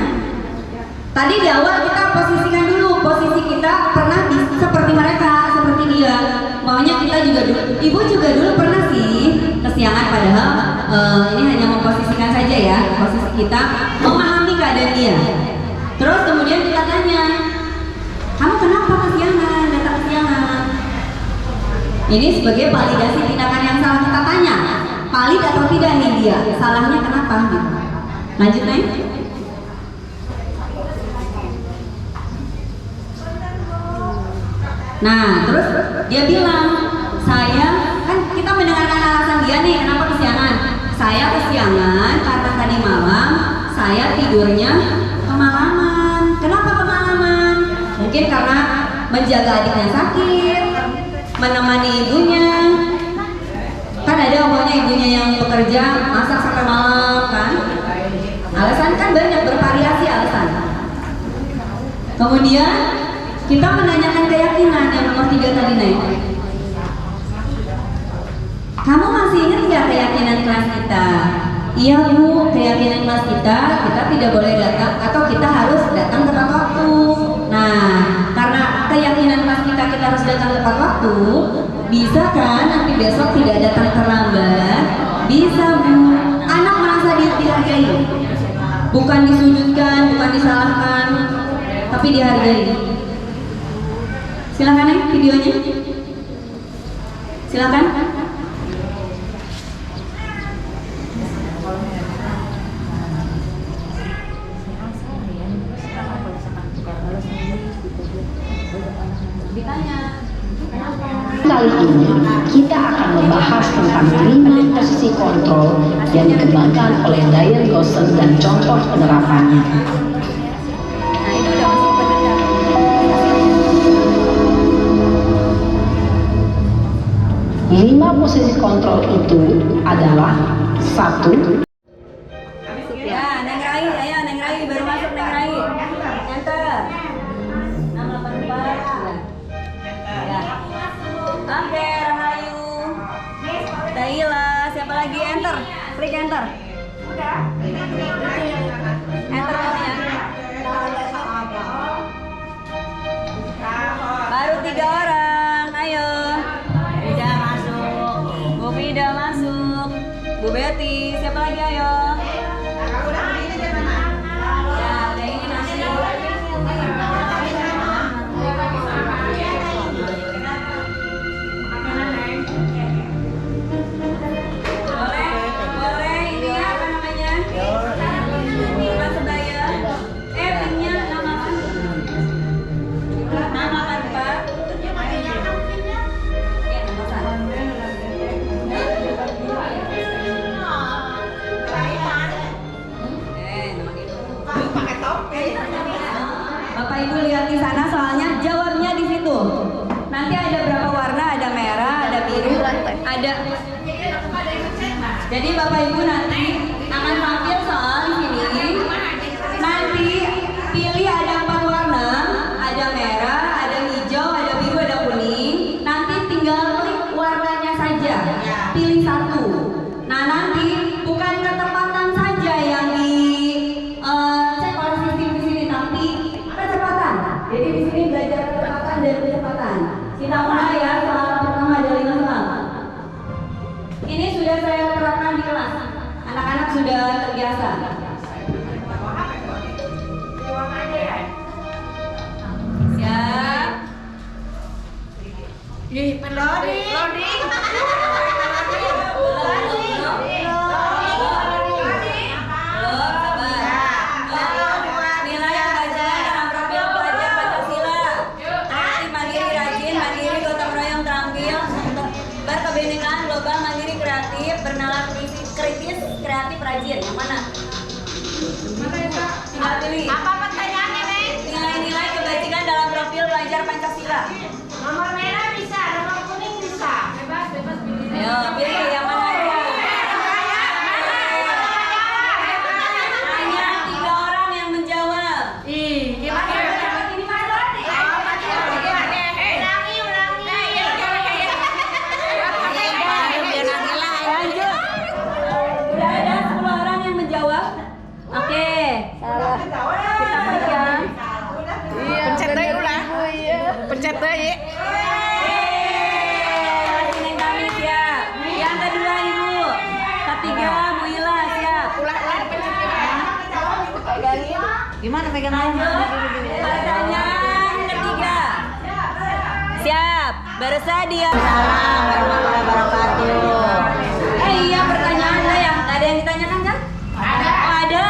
Tadi di awal kita posisikan dulu, posisi kita pernah seperti mereka, seperti dia. Maunya kita juga dulu, ibu juga dulu pernah sih kesiangan, padahal ini hanya memposisikan saja ya, posisi kita memahami keadaan dia. Terus kemudian kita tanya, kamu kenapa kesiangan, datang kesiangan? Ini sebagai validasi tindakan yang salah, kita tanya, valid atau tidak nih dia, salahnya kenapa? Lanjut Neng. Nah, terus dia bilang, saya kan kita mendengarkan alasan dia nih, kenapa kesiangan? Saya kesiangan karena tadi malam saya tidurnya kemalaman. Kenapa kemalaman? Mungkin karena menjaga adiknya sakit, menemani ibunya. Kan ada umumnya ibunya yang bekerja masak sampai malam kan? Alasan kan banyak, bervariasi alasan. Kemudian kita menanyakan keyakinan yang nomor 3 tadi Neng. Kamu masih ingat nggak keyakinan kelas kita? Iya Bu, keyakinan kelas kita tidak boleh datang atau kita harus datang tepat waktu. Nah, karena keyakinan kelas kita harus datang tepat waktu, bisa kan nanti besok tidak datang terlambat? Bisa Bu. Anak merasa dihargai, bukan disudutkan, bukan disalahkan, tapi dihargai. Silakan nih videonya. Silakan. Kali ini kita akan membahas tentang 5 posisi kontrol yang dikembangkan oleh Diane Gosson dan contoh penerapannya. Nah, itu udah masuk penelitian. 5 posisi kontrol itu adalah 1. Ya, Neng Rai, ayo Neng Rai baru masuk Neng Rai. Enter. 684. Ya. Oke, Rahayu. Daila, siapa lagi? Enter. Klik enter. Enter ya. Baru 3 orang. Ayo. Udah masuk. Bu Vida masuk. Bu Betty, siapa lagi ayo? Ya, udah ini masuk. Boleh ini apa namanya? Mas Sebaya. Pinnya nama apa? Nama kan Pak? Ya, nama 1. ada. Jadi Bapak Ibu nanti akan tampil soal di sini. Nanti pilih ada 4 warna, ada merah, ada hijau, ada biru, ada kuning. Nanti tinggal klik warnanya saja, pilih satu. Nah nanti bukan ketepatan saja yang di cek oleh sistem di sini, tapi kecepatan. Jadi di sini belajar kecepatan dan kecepatan. Kita mulai ya, soal pertama ada 5 soal. Ini sudah saya terapkan di kelas. Anak-anak sudah terbiasa. Siap. Loading. Nilai yang belajar dalam profil pelajar Pancasila. Aktif mandiri rajin, mandiri gotong royong terampil, berkebinekaan global, mandiri kreatif, bernalar kritis, kreatif rajin. Yang mana? Tinggal pilih. Apa pertanyaannya, Neng? Nilai-nilai kebajikan dalam profil pelajar Pancasila. Nomor merah bisa, nomor kuning bisa. Bebas pilih. Ayo pilih yang mana aja. Hanya 3 orang yang menjawab. Udah ada 10 orang yang menjawab. Oke, salah. Kita baca. Pencet deh ulah. Pencet deh. Neng kami siap. Yang kedua Ibu. Ketiga Bu Ila siap. Gimana pegang Pertanyaan ketiga. Siap. Bersedia. Iya pertanyaan saya. Ada yang ditanyakan kan? Ada. Oh, ada.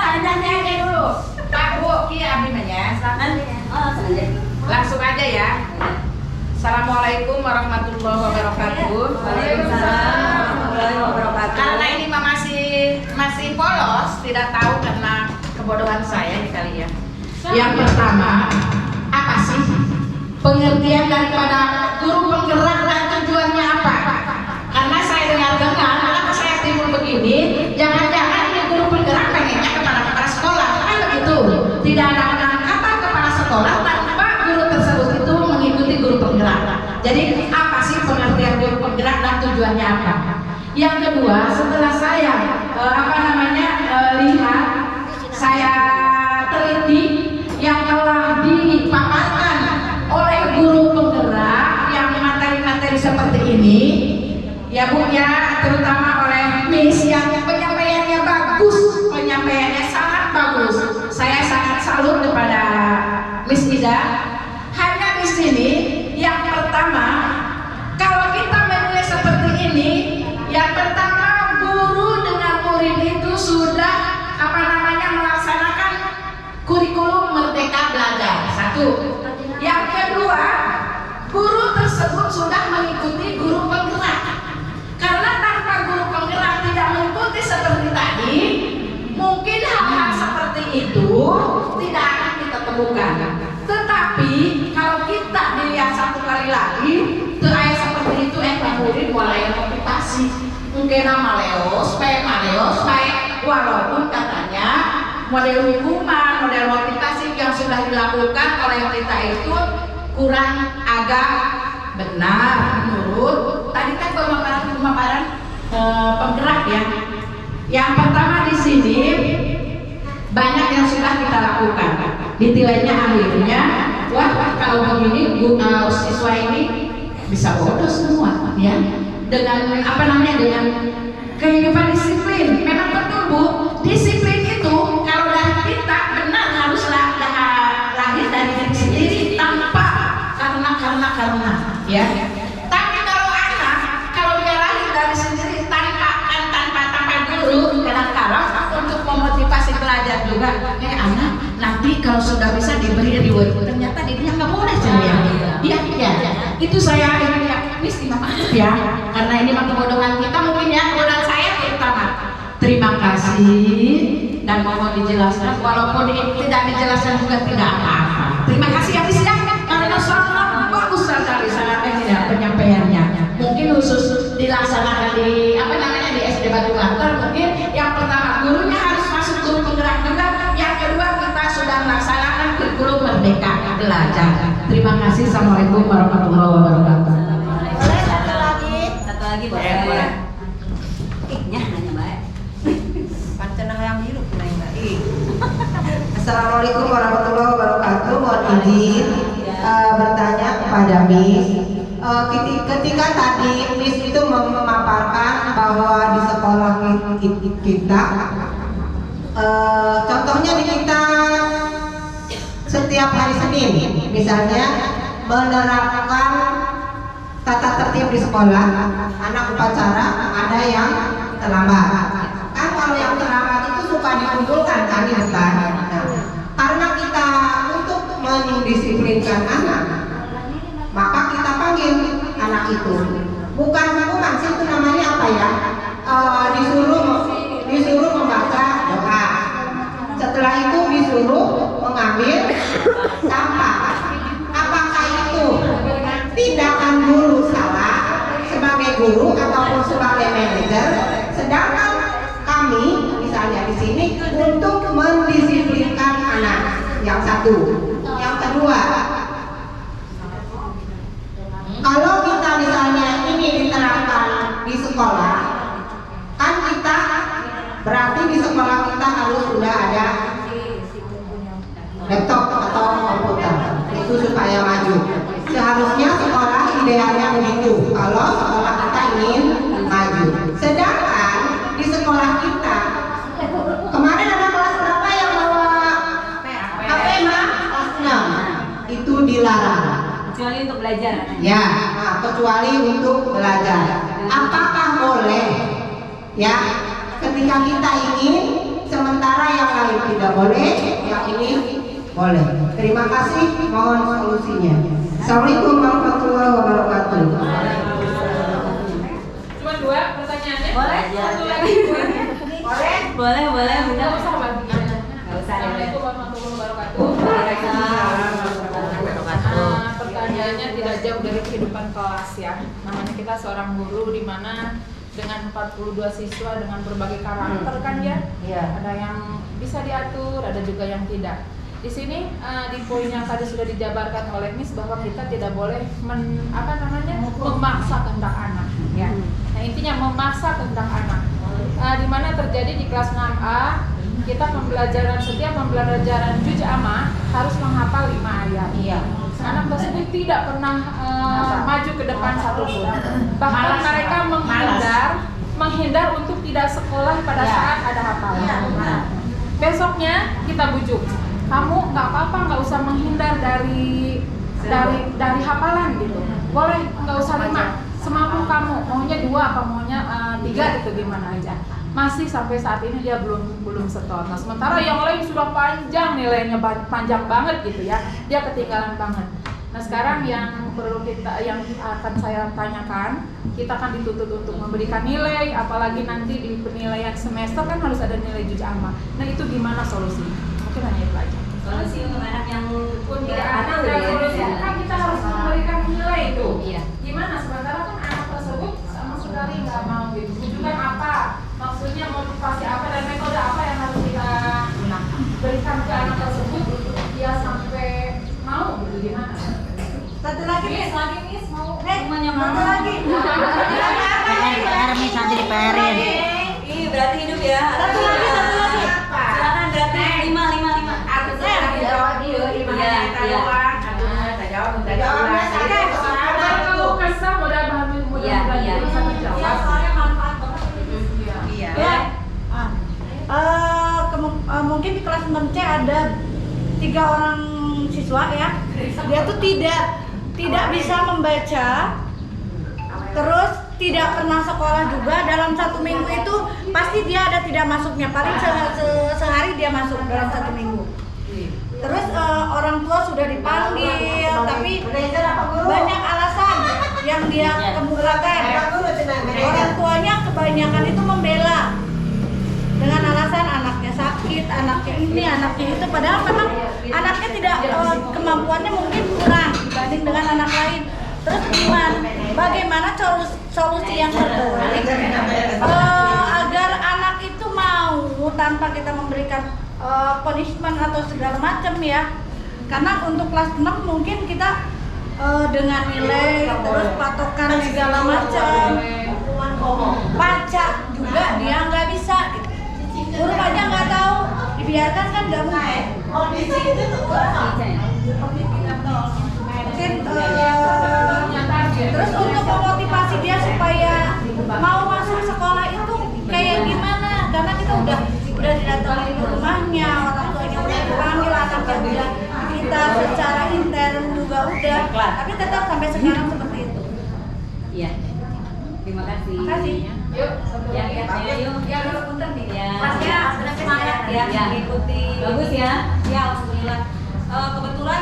dulu. Pak Bu, Ki Abi nanya. Oh, sengaja. Langsung aja ya. Assalamualaikum warahmatullahi wabarakatuh. Waalaikumsalam warahmatullahi wabarakatuh. Karena ini mah masih polos, tidak tahu karena kebodohan saya nih kali ya. Yang pertama, apa sih pengertian daripada guru penggerak dan tujuannya apa? Karena saya dengar-dengar, kenapa saya timbul begini? Jangan-jangan ini guru penggerak pengennya kepada kepala sekolah, kan begitu? Tidak ada penangkapan kepala sekolah tanpa guru tersebut itu mengikuti guru penggerak. Jadi apa sih pengertian guru penggerak dan tujuannya apa? Yang kedua, setelah saya lihat, saya teliti yang telah dipaparkan oleh guru penggerak yang materi-materi seperti ini, ya Bu ya, terutama oleh Miss yang penyampaiannya bagus, penyampaiannya sangat bagus. Saya sangat salut kepada Miss Ida. Hanya di sini yang pertama, kalau kita menilai seperti ini, yang pertama guru dengan murid itu sudah melaksanakan kurikulum Merdeka Belajar. Satu. Yang kedua, guru tersebut sudah mengikuti guru penggerak. Karena tanpa guru penggerak tidak mengikuti seperti tadi, mungkin hal-hal seperti itu tidak akan kita temukan. Tetapi kalau kita dilihat satu kali lagi, ayat seperti itu murid mulai motivasi. Mungkin nama Leos, walaupun katanya model hukuman, model motivasi yang sudah dilakukan oleh kita itu kurang agak benar menurut tadi kan pemaparan penggerak ya. Yang pertama di sini banyak yang sudah kita lakukan. Detailnya akhirnya, wah kalau begini siswa ini bisa bodoh semua ya. Dengan dengan kehidupan disiplin. Memang betul Bu, disiplin itu kalau dari kita benar haruslah lahir dari diri sendiri tanpa karena ya. Tapi kalau anak kalau dia lahir dari sendiri tanpa guru, kadang-kadang untuk memotivasi pelajar juga, anak nanti kalau sudah bisa diberi reward, ternyata dirinya nggak boleh ya. Iya. Itu saya ya, karena ini mah kebodohan kita mungkin ya, kebodohan saya terutama. Terima kasih dan mohon dijelaskan, walaupun tidak dijelaskan juga tidak apa-apa. Terima kasih ya Miss ya, karena sangat bagus sekali penyampaiannya. Mungkin khusus dilaksanakan Terima kasih. Assalamualaikum warahmatullahi wabarakatuh. Boleh satu lagi? Satu lagi Boleh, boleh. Hanya baik. Pancenang yang biru kena yang baik. Assalamualaikum warahmatullahi wabarakatuh. Mohon izin bertanya kepada Miss. Ketika tadi Miss itu memaparkan bahwa di sekolah kita, contohnya di kita setiap hari Senin, misalnya menerapkan tata tertib di sekolah, anak upacara ada yang terlambat. Kan kalau yang terlambat itu suka dikumpulkan kan di depan. Nah, karena kita untuk mendisiplinkan anak, maka kita panggil anak itu. Bukan hukuman sih, itu namanya apa ya? Disuruh membaca doa. Setelah itu disuruh mengambil sampah. Apakah itu tindakan guru salah sebagai guru ataupun sebagai manajer? Sedangkan kami misalnya di sini untuk mendisiplinkan anak. Yang satu. Yang kedua, kalau kita misalnya ini diterapkan di sekolah, kan kita berarti di sekolah kita harus sudah ada laptop atau komputer, itu supaya maju. Seharusnya sekolah idealnya begitu, kalau sekolah kita ingin maju. Sedangkan di sekolah kita kemarin ada kelas berapa yang bawa HP mah? Kelas 6. Itu dilarang. Kecuali untuk belajar. Ya, kecuali untuk belajar. Apakah boleh? Ya, ketika kita ingin, sementara yang lain tidak boleh, yang ini boleh. Terima kasih, mohon solusinya. Assalamualaikum warahmatullahi wabarakatuh. Cuma 2 pertanyaannya. Boleh? Satu lagi. Boleh? Boleh, Bunda. Nggak usah lagi. Nggak usah. Assalamualaikum warahmatullahi wabarakatuh. Pertanyaannya tidak jauh dari kehidupan kelas ya. Namanya kita seorang guru di mana dengan 42 siswa dengan berbagai karakter kan ya. Ada yang bisa diatur, ada juga yang tidak. Di sini di poin yang tadi sudah dijabarkan oleh Miss bahwa kita tidak boleh memaksa kehendak anak ya. Nah, intinya memaksa kehendak anak. Di mana terjadi di kelas 6A kita setiap pembelajaran juz amma harus menghafal 5 ayat. Anak tersebut tidak pernah maju ke depan satupun. Bahkan mereka menghindar untuk tidak sekolah pada saat ada hafalan. Besoknya kita bujuk, kamu nggak apa-apa, nggak usah menghindar dari hafalan gitu. Boleh nggak usah 5, semampu kamu. Maunya 2 apa maunya 3 gitu, gimana aja. Masih sampai saat ini dia belum setor. Nah, sementara yang lain sudah panjang, nilainya panjang banget gitu ya. Dia ketinggalan banget. Nah, sekarang yang akan saya tanyakan, kita kan dituntut untuk memberikan nilai, apalagi nanti di penilaian semester kan harus ada nilai juz amma. Nah, itu gimana solusinya? Mungkin hanya itu aja. Solusi untuk anak yang pun Tidak ada solusi. Kan kita harus memberikan nilai itu. Iya. Gimana? Sementara kan anak tersebut sama sekali nggak mau gitu. Tujuan apa? Maksudnya motivasi apa dan metode apa yang harus kita berikan ke anak tersebut untuk dia sampai mau gitu, gimana? Satu lagi nih. Miss mau Satu lagi. PR Miss nanti di PR-in. Ih, berarti hidup ya. Satu lagi. Silakan berarti 5. Aku jawab dia, Iya. Kalau kesal mudah-mudahan bisa menjawab. Mungkin di kelas 6C ada 3 orang siswa ya. Dia tuh tidak bisa membaca, terus tidak pernah sekolah juga. Dalam 1 minggu itu pasti dia ada tidak masuknya, paling sehari dia masuk dalam 1 minggu. Terus orang tua sudah dipanggil, tapi banyak alasan yang dia kemukakan. Orang tuanya kebanyakan itu membela dengan alasan anaknya sakit, anaknya ini, anaknya itu. Padahal memang anaknya tidak kemampuannya mungkin kurang dibanding dengan anak lain. Terus bagaimana solusi yang terbaik agar anak itu mau tanpa kita memberikan punishment atau segala macam ya. Karena untuk kelas 6 mungkin kita dengan nilai, terus patokan segala macam. Baca juga dia nggak bisa gitu. Guru aja nggak tahu, dibiarkan kan nggak mungkin. Mungkin terus untuk memotivasi dia supaya mau masuk sekolah itu kayak gimana? Karena kita udah didatangi ke rumahnya, orang tuanya udah dipanggil, anaknya udah kita secara intern juga udah, tapi tetap sampai sekarang seperti itu. Iya. Terima kasih. Terima kasih. Yuk, yuk. Ya, punten nih. Ya. Masnya semangat ya, mengikuti. Bagus ya. Ya, alhamdulillah. Kebetulan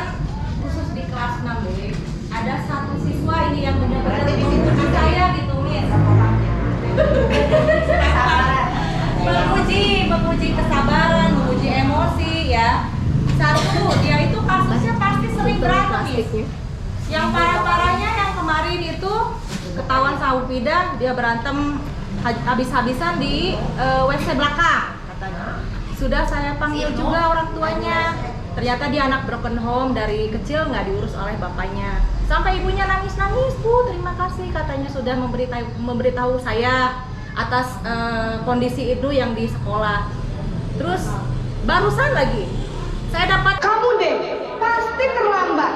khusus di kelas 6 B ada satu siswa ini yang benar-benar memuji saya gitu, Miss. Memuji kesabaran, memuji emosi ya. Satu, dia itu kasusnya pasti sering berantem, Miss. Yang parah-parahnya yang kemarin itu ketahuan sama Upida, dia berantem habis-habisan di WC belakang katanya. Sudah saya panggil juga orang tuanya. Ternyata dia anak broken home, dari kecil nggak diurus oleh bapaknya. Sampai ibunya nangis-nangis, Bu, terima kasih katanya sudah memberitahu saya atas kondisi itu yang di sekolah. Terus barusan lagi saya dapat, Kamu deh, pasti terlambat.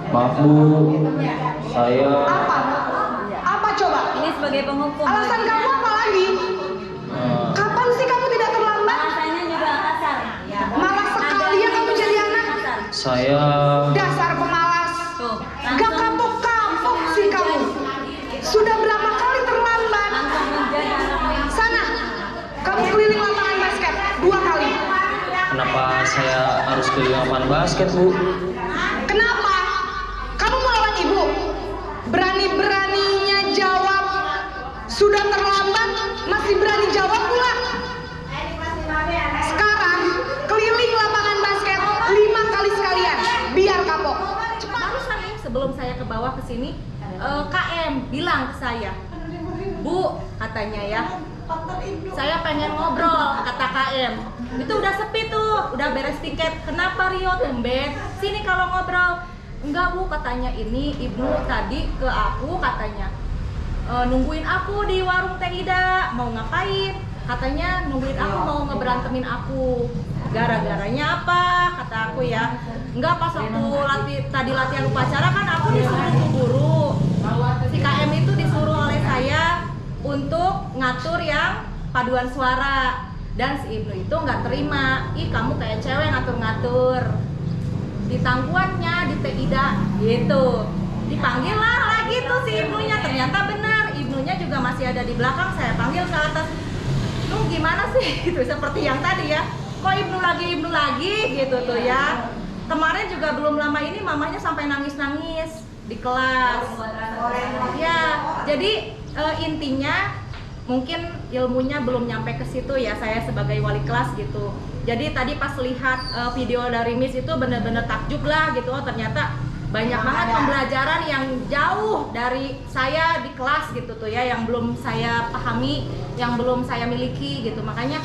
Maaf Bu, saya Apa? Apa coba? Ini sebagai penghukum. Alasan kamu apa lagi? Kapan sih kamu tidak terlambat? Rasanya juga kasar. Malas sekali ya kamu jadi anak. saya Dasar pemalas. Tuh, Gak kapok-kapok sih kamu. Sudah berapa kali terlambat? Sana, kamu keliling lapangan basket 2 kali. kenapa saya harus keliling lapangan basket Bu? Kenapa? Kamu melawan ibu? Berani-beraninya jawab. Sudah terlambat, masih berani jawab pula. Sekarang, keliling lapangan basket 5 kali sekalian, biar kapok. barusan nih sebelum saya ke bawah ke sini, KM bilang ke saya, Bu, katanya ya, saya pengen ngobrol, kata KM. Itu udah sepi tuh, udah beres tiket. Kenapa Rio tumben? Sini kalau ngobrol. Enggak Bu, katanya ini Ibnu tadi ke aku katanya nungguin aku di warung Teh Ida, mau ngapain? Katanya nungguin aku mau ngeberantemin aku. Gara-garanya apa? Kata aku ya. Enggak, pas waktu tadi latihan upacara kan aku disuruh ke guru. Si KM itu disuruh oleh saya untuk ngatur yang paduan suara. Dan si Ibnu itu nggak terima. Ih, kamu kayak cewek ngatur-ngatur. Di tangkuannya di Teh Ida gitu. Dipanggil lah lagi tuh si Ibnunya, ternyata benar Ibnunya juga masih ada di belakang. Saya panggil ke atas, lu gimana sih gitu, seperti yang tadi ya, kok Ibnu lagi gitu tuh ya. Kemarin juga belum lama ini mamanya sampai nangis-nangis di kelas ya. Jadi intinya mungkin ilmunya belum nyampe ke situ ya, saya sebagai wali kelas gitu. Jadi tadi pas lihat video dari Miss itu bener-bener takjub lah gitu, oh ternyata banyak banget pembelajaran yang jauh dari saya di kelas gitu tuh ya, yang belum saya pahami, yang belum saya miliki gitu. Makanya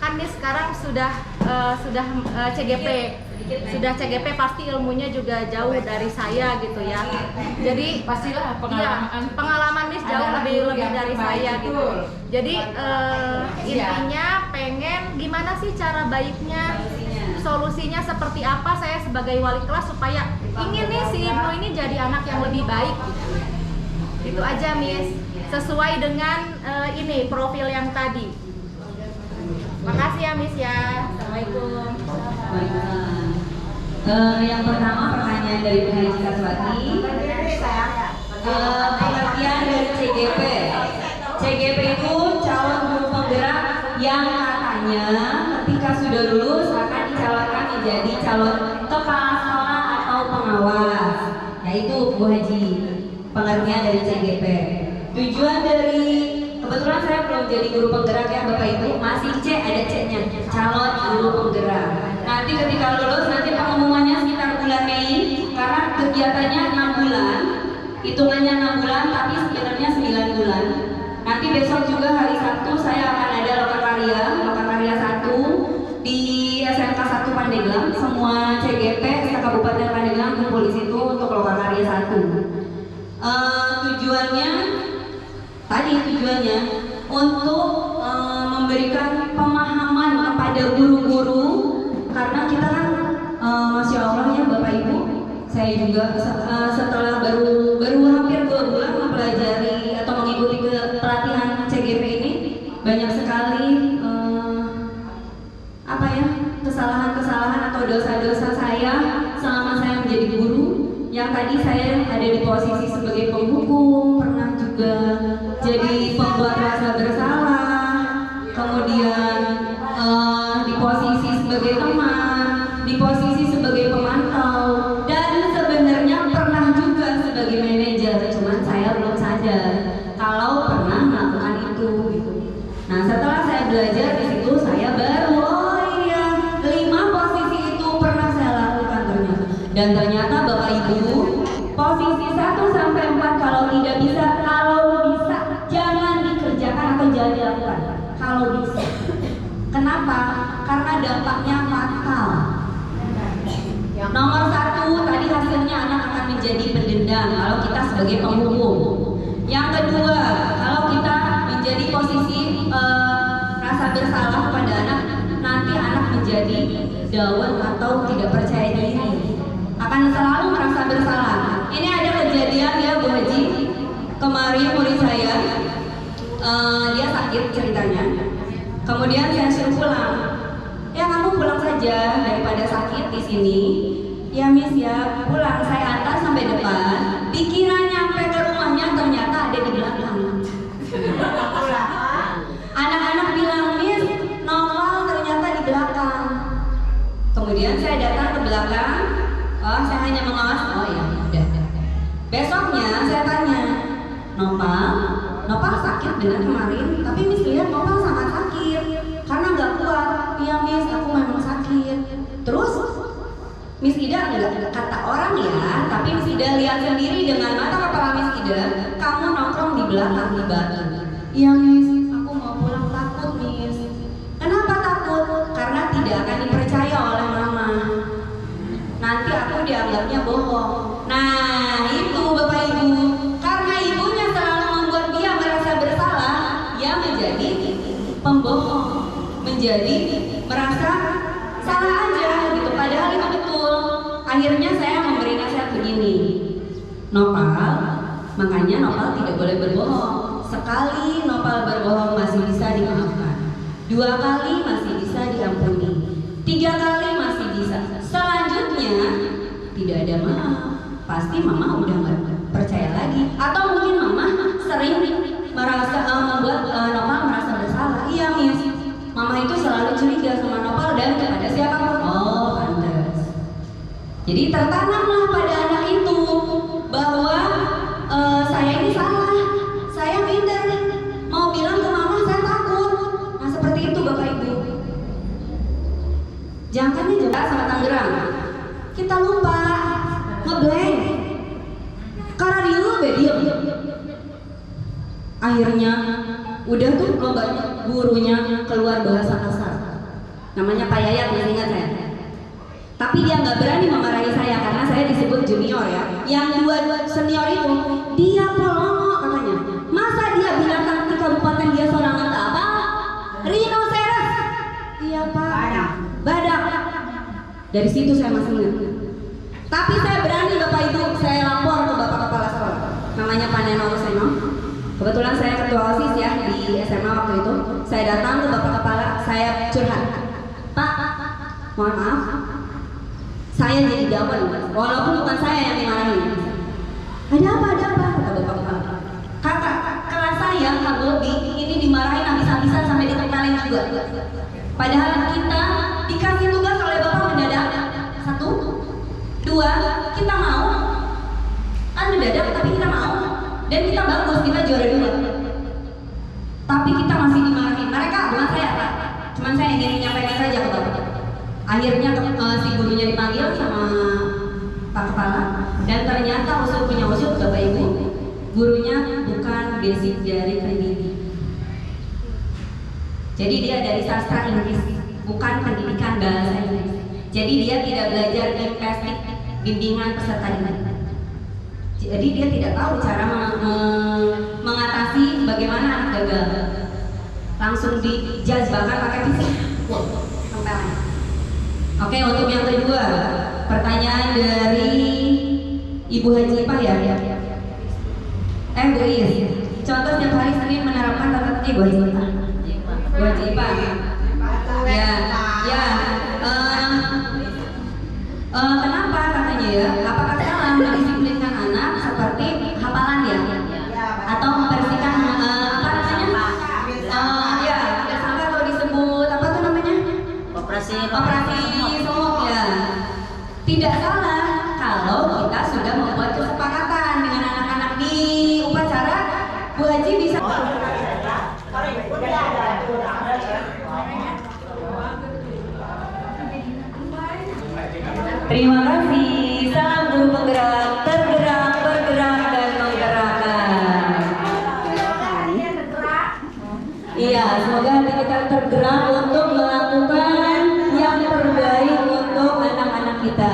kan Miss sekarang sudah CGP, sudah CGP, pasti ilmunya juga jauh dari saya gitu ya. Jadi Pastilah pengalaman Miss jauh lebih dari saya gitu. Jadi intinya pengen gimana sih cara baiknya, solusinya seperti apa, saya sebagai wali kelas supaya ingin nih si Ibnu ini jadi anak yang lebih baik gitu. Itu aja Miss, sesuai dengan ini profil yang tadi. Makasih ya Miss ya. Assalamualaikum. Yang pertama pertanyaan dari Bu Haji Kaswati. Pengertian dari CGP. CGP itu calon guru penggerak yang katanya ketika sudah lulus akan dicalonkan menjadi calon kepala sekolah atau pengawas. Yaitu Bu Haji, pengertian dari CGP. Tujuan dari, kebetulan saya belum jadi guru penggerak ya Bapak Ibu, masih C, ada C-nya, calon guru penggerak. Nanti ketika lulus, nanti pengumumannya sekitar bulan Mei, karena kegiatannya 6 bulan, hitungannya 6 bulan, tapi sebenarnya 9 bulan. Nanti besok juga hari Sabtu saya akan ada lokakarya 1 di SMK 1 Pandeglang, semua CGP Kabupaten Pandeglang kumpul di situ untuk lokakarya 1. Tujuannya untuk memberikan pemahaman kepada guru-guru, karena kita kan Masya Allah ya Bapak Ibu, saya juga setelah baru hampir 2 bulan mempelajari atau mengikuti pelatihan CGP ini, banyak sekali kesalahan-kesalahan atau dosa-dosa saya selama saya menjadi guru. Yang tadi saya ada di posisi sebagai penghukum, pernah juga jadi pembuat rasa bersalah, kemudian di posisi sebagai teman, di posisi sebagai pemantau, dan sebenarnya pernah juga sebagai manajer, cuman saya belum sadar kalau pernah melakukan itu gitu. Nah, setelah saya belajar di situ, saya baru dan ternyata Bapak Ibu, posisi 1 sampai 4 kalau bisa jangan dikerjakan atau jangan dilakukan. Kalau bisa. Kenapa? Karena dampaknya fatal. Nomor 1, tadi hasilnya anak akan menjadi pendendam kalau kita sebagai penghukum. Yang kedua, kalau kita menjadi posisi rasa bersalah kepada anak, nanti anak menjadi down atau tidak percaya diri, akan selalu merasa bersalah. Ini ada kejadian ya Bu Haji, kemarin murid saya dia sakit ceritanya, kemudian saya suruh pulang. Ya kamu pulang saja daripada sakit di sini. Ya Miss ya, pulang. Saya antar sampai depan. Pikiran nyampe ke rumahnya ternyata ada di belakang. Anak-anak bilang, Miss, Noval ternyata di belakang. Kemudian saya datang ke belakang. Oh, saya hanya mengawas. Oh ya, udah. Besoknya saya tanya, Nopal sakit benar kemarin, tapi Miss lihat Nopal sangat sakit karena nggak kuat. Iya Miss, aku memang sakit. Terus Miss Ida nggak kata orang ya, tapi Miss Ida lihat sendiri dengan mata kepala Miss Ida, kamu nongkrong di belakang di batu. Iya Miss, aku mau pulang takut Miss. Kenapa takut? Karena tidak akan dipercaya oleh mama. Nanti aku dianggapnya bohong. Nah itu Bapak Ibu, karena ibunya selalu membuat dia merasa bersalah, dia menjadi pembohong, menjadi merasa salah aja gitu, padahal itu betul. Akhirnya saya memberi nasihat begini, Nopal, makanya Nopal tidak boleh berbohong. Sekali Nopal berbohong masih bisa dimaafkan, 2 kali masih bisa diampuni, 3 kali masih bisa. Selanjutnya tidak ada maaf, pasti mama udah gak percaya lagi, atau mungkin mama sering merasa membuat Nopal merasa bersalah. Iya Miss, mama itu selalu curiga sama Nopal dan kepada siapapun. Oh pantas. Jadi tertanamlah pada anak itu bahwa saya ini salah, saya minder, mau bilang ke mama saya takut. Nah seperti itu Bapak Ibu. Jangannya Jakarta sama Tangerang, kita lupa ngeblank karena dia akhirnya udah tuh lombanya, gurunya keluar bahasa kasar, namanya Pak Yayat, masih ingat saya. Tapi dia nggak berani memarahi saya karena saya disebut junior ya. Yang 2 senior itu dia pelongo katanya. Masa dia binatang di kabupaten dia seorang entah apa? Rhinoceros. Iya Pak. Badak. Dari situ saya masih ingat. Tapi saya berani Bapak Ibu, saya lapor ke Bapak Kepala Sekolah, namanya Pak Neno Ruseno. Kebetulan saya ketua OSIS ya di SMA waktu itu. Saya datang ke Bapak Kepala, saya curhat, Pak, mohon maaf, saya jadi down, walaupun bukan saya yang dimarahin. Ada apa, kata Bapak Kepala. Kakak, kelas saya, Kak Bobi, ini dimarahin habis-habisan sampai ditempelin juga. Padahal kita dikasih tugas oleh Bapak mendadak. 1, 2, kita mau. Kan mendadak tapi kita mau. Dan kita bagus, kita juara 2. Tapi kita masih dimarahin. Mereka bukan saya Pak. Cuman saya ingin menyampaikan saja ke Bapak. Akhirnya si gurunya dipanggil sama Pak Kepala. Dan ternyata usul punya usul Bapak Ibu, gurunya bukan basic dari pendidik. Jadi dia dari sastra Inggris, bukan pendidikan bahasa Inggris. Jadi dia tidak belajar linguistik bimbingan peserta didik. Jadi dia tidak tahu cara mengatasi bagaimana anak gagal. Langsung dijazbakan pakai fisik. Tempelan. Oke, untuk yang kedua, pertanyaan dari Ibu Haji Ipah ya. Bu Is. Contoh setiap hari Senin menerapkan tata tertib Bu Haji Ipah. Bu Haji Ipah. Ya. Kenapa katanya ya? Apakah salah mendisiplinkan anak seperti hafalan ya? Atau membersihkan apa namanya? Ya, sampai atau disebut apa tuh namanya? Operasi semok ya. Tidak salah kalau kita sudah membuat kesepakatan dengan anak-anak di upacara. Bu Haji bisa. Terima kasih. Salam guru penggerak, tergerak, bergerak dan menggerakkan. Iya, semoga hati kita tergerak untuk melakukan yang terbaik untuk anak-anak kita.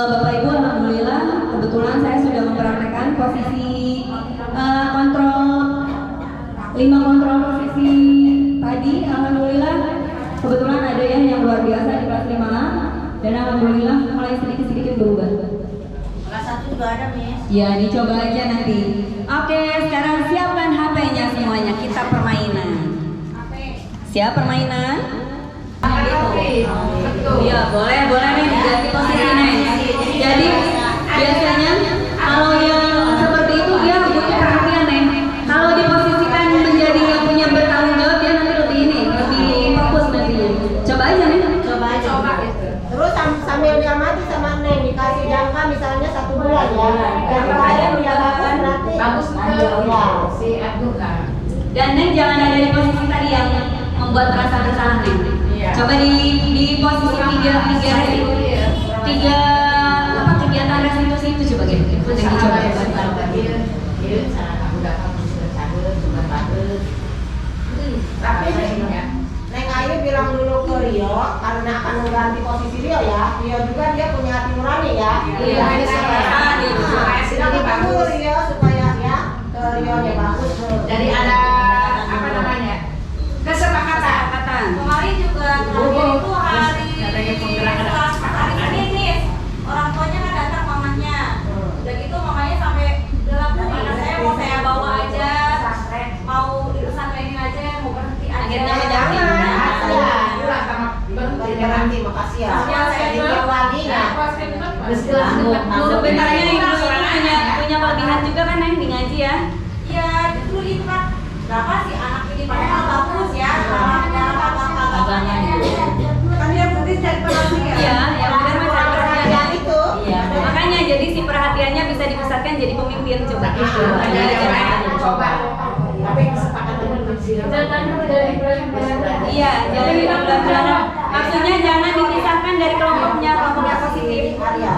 Bapak Ibu, alhamdulillah kebetulan saya sudah mempraktekkan posisi kontrol 5 kontrol posisi tadi. Alhamdulillah kebetulan ada yang luar biasa di kelas 5A. Dan alhamdulillah mulai sedikit-sedikit berubah. Kelas 1 juga ada, Miss. Ya, dicoba aja nanti. Oke, sekarang siapkan HP-nya semuanya. Kita permainan. Siap permainan? Iya, boleh nih diganti posisi nih. Jadi biasanya kalau yang seperti itu dia butuh perhatian nih. Kalau diposisikan menjadi yang punya bertanggung jawab dia nanti lebih fokus nantinya. Coba aja nih. Coba. Terus sambil dia mati sama Neng dikasih jangka misalnya 1 bulan ya. Yang kemarin dia bagus berarti bagus si Abdullah. Dan Neng jangan ada di posisi tadi yang membuat merasa bersalah Neng. Coba di posisi 3 kegiatan restitusi itu coba gitu. Dicoba. Tapi Neng Ayu bilang dulu ke Rio karena akan mengganti posisi Rio ya. Rio juga dia punya hati nurani ya. Iya. Silakan bagus Rio supaya ya ke Rio nya bagus. Jadi ada apa namanya? Kesepakatan. Kemarin juga terakhir itu hari Senin nih, orang tuanya kan datang mamanya. Udah gitu mamanya sampai bilang, anak saya mau saya bawa aja, mau pesantrenin aja, mau berhenti aja. Akhirnya mendampingi. Berhenti, makasih ya. Saya dibawa lagi ya. Sebenarnya ibu punya kelebihan juga kan Neng di ngaji ya? Iya, justru itu kan. Berapa sih anak ini padahal bagus ya, dalam agama-agamanya. Kan dia penting cari perhatian. Iya, yang benar mah cari perhatian itu. Iya. Makanya jadi si perhatiannya bisa dipusatkan jadi pemimpin coba. Coba. Tapi kesepakatan Iya, jangan dibulan-bulanan. Maksudnya jangan dipisahkan dari kelompoknya, kelompok yang positif. Iya.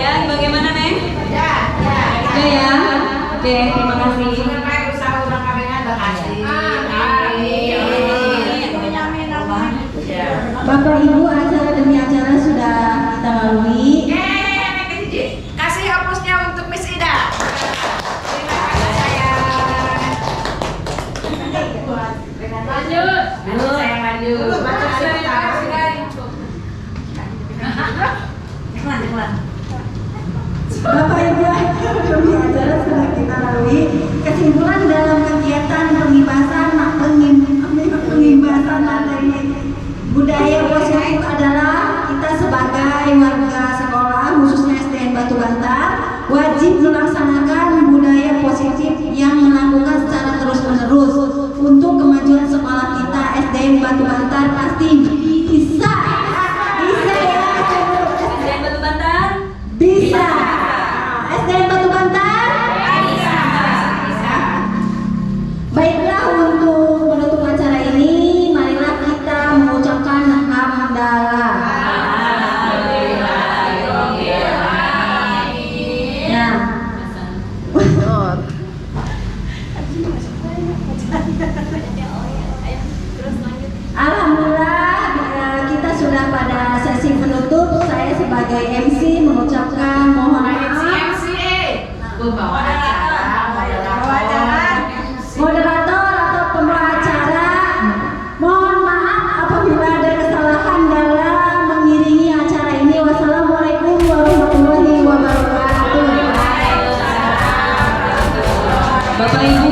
Ya, bagaimana Neng? Ya. Oke, terima kasih. Bapak Ibu, acara demi acara sudah kita lalui. Kasih hapusnya untuk Miss Ida. Lanjut. Bapak Ibu, acara demi acara sudah kita lalui. Kesimpulan dalam kegiatan pengimbasan materi budaya positif adalah kita sebagai warga sekolah khususnya SDN Batu Bantar wajib melaksanakan budaya positif yang melakukan secara terus-menerus untuk kemajuan sekolah kita. SDN Batu Bantar pasti bisa ya. SDN Batu Bantar Bisa. SDN Batu Bantar bisa. Baiklah, untuk menutup acara ini marilah kita mengucapkan hamdalah. Nah, Alhamdulillah kita sudah pada sesi penutup. Saya sebagai MC mengucapkan mohon maaf. Pembawa acara, Moderator atau pembawa acara, mohon maaf apabila ada kesalahan dalam mengiringi acara ini. Wassalamualaikum warahmatullahi wabarakatuh. Bapak Ibu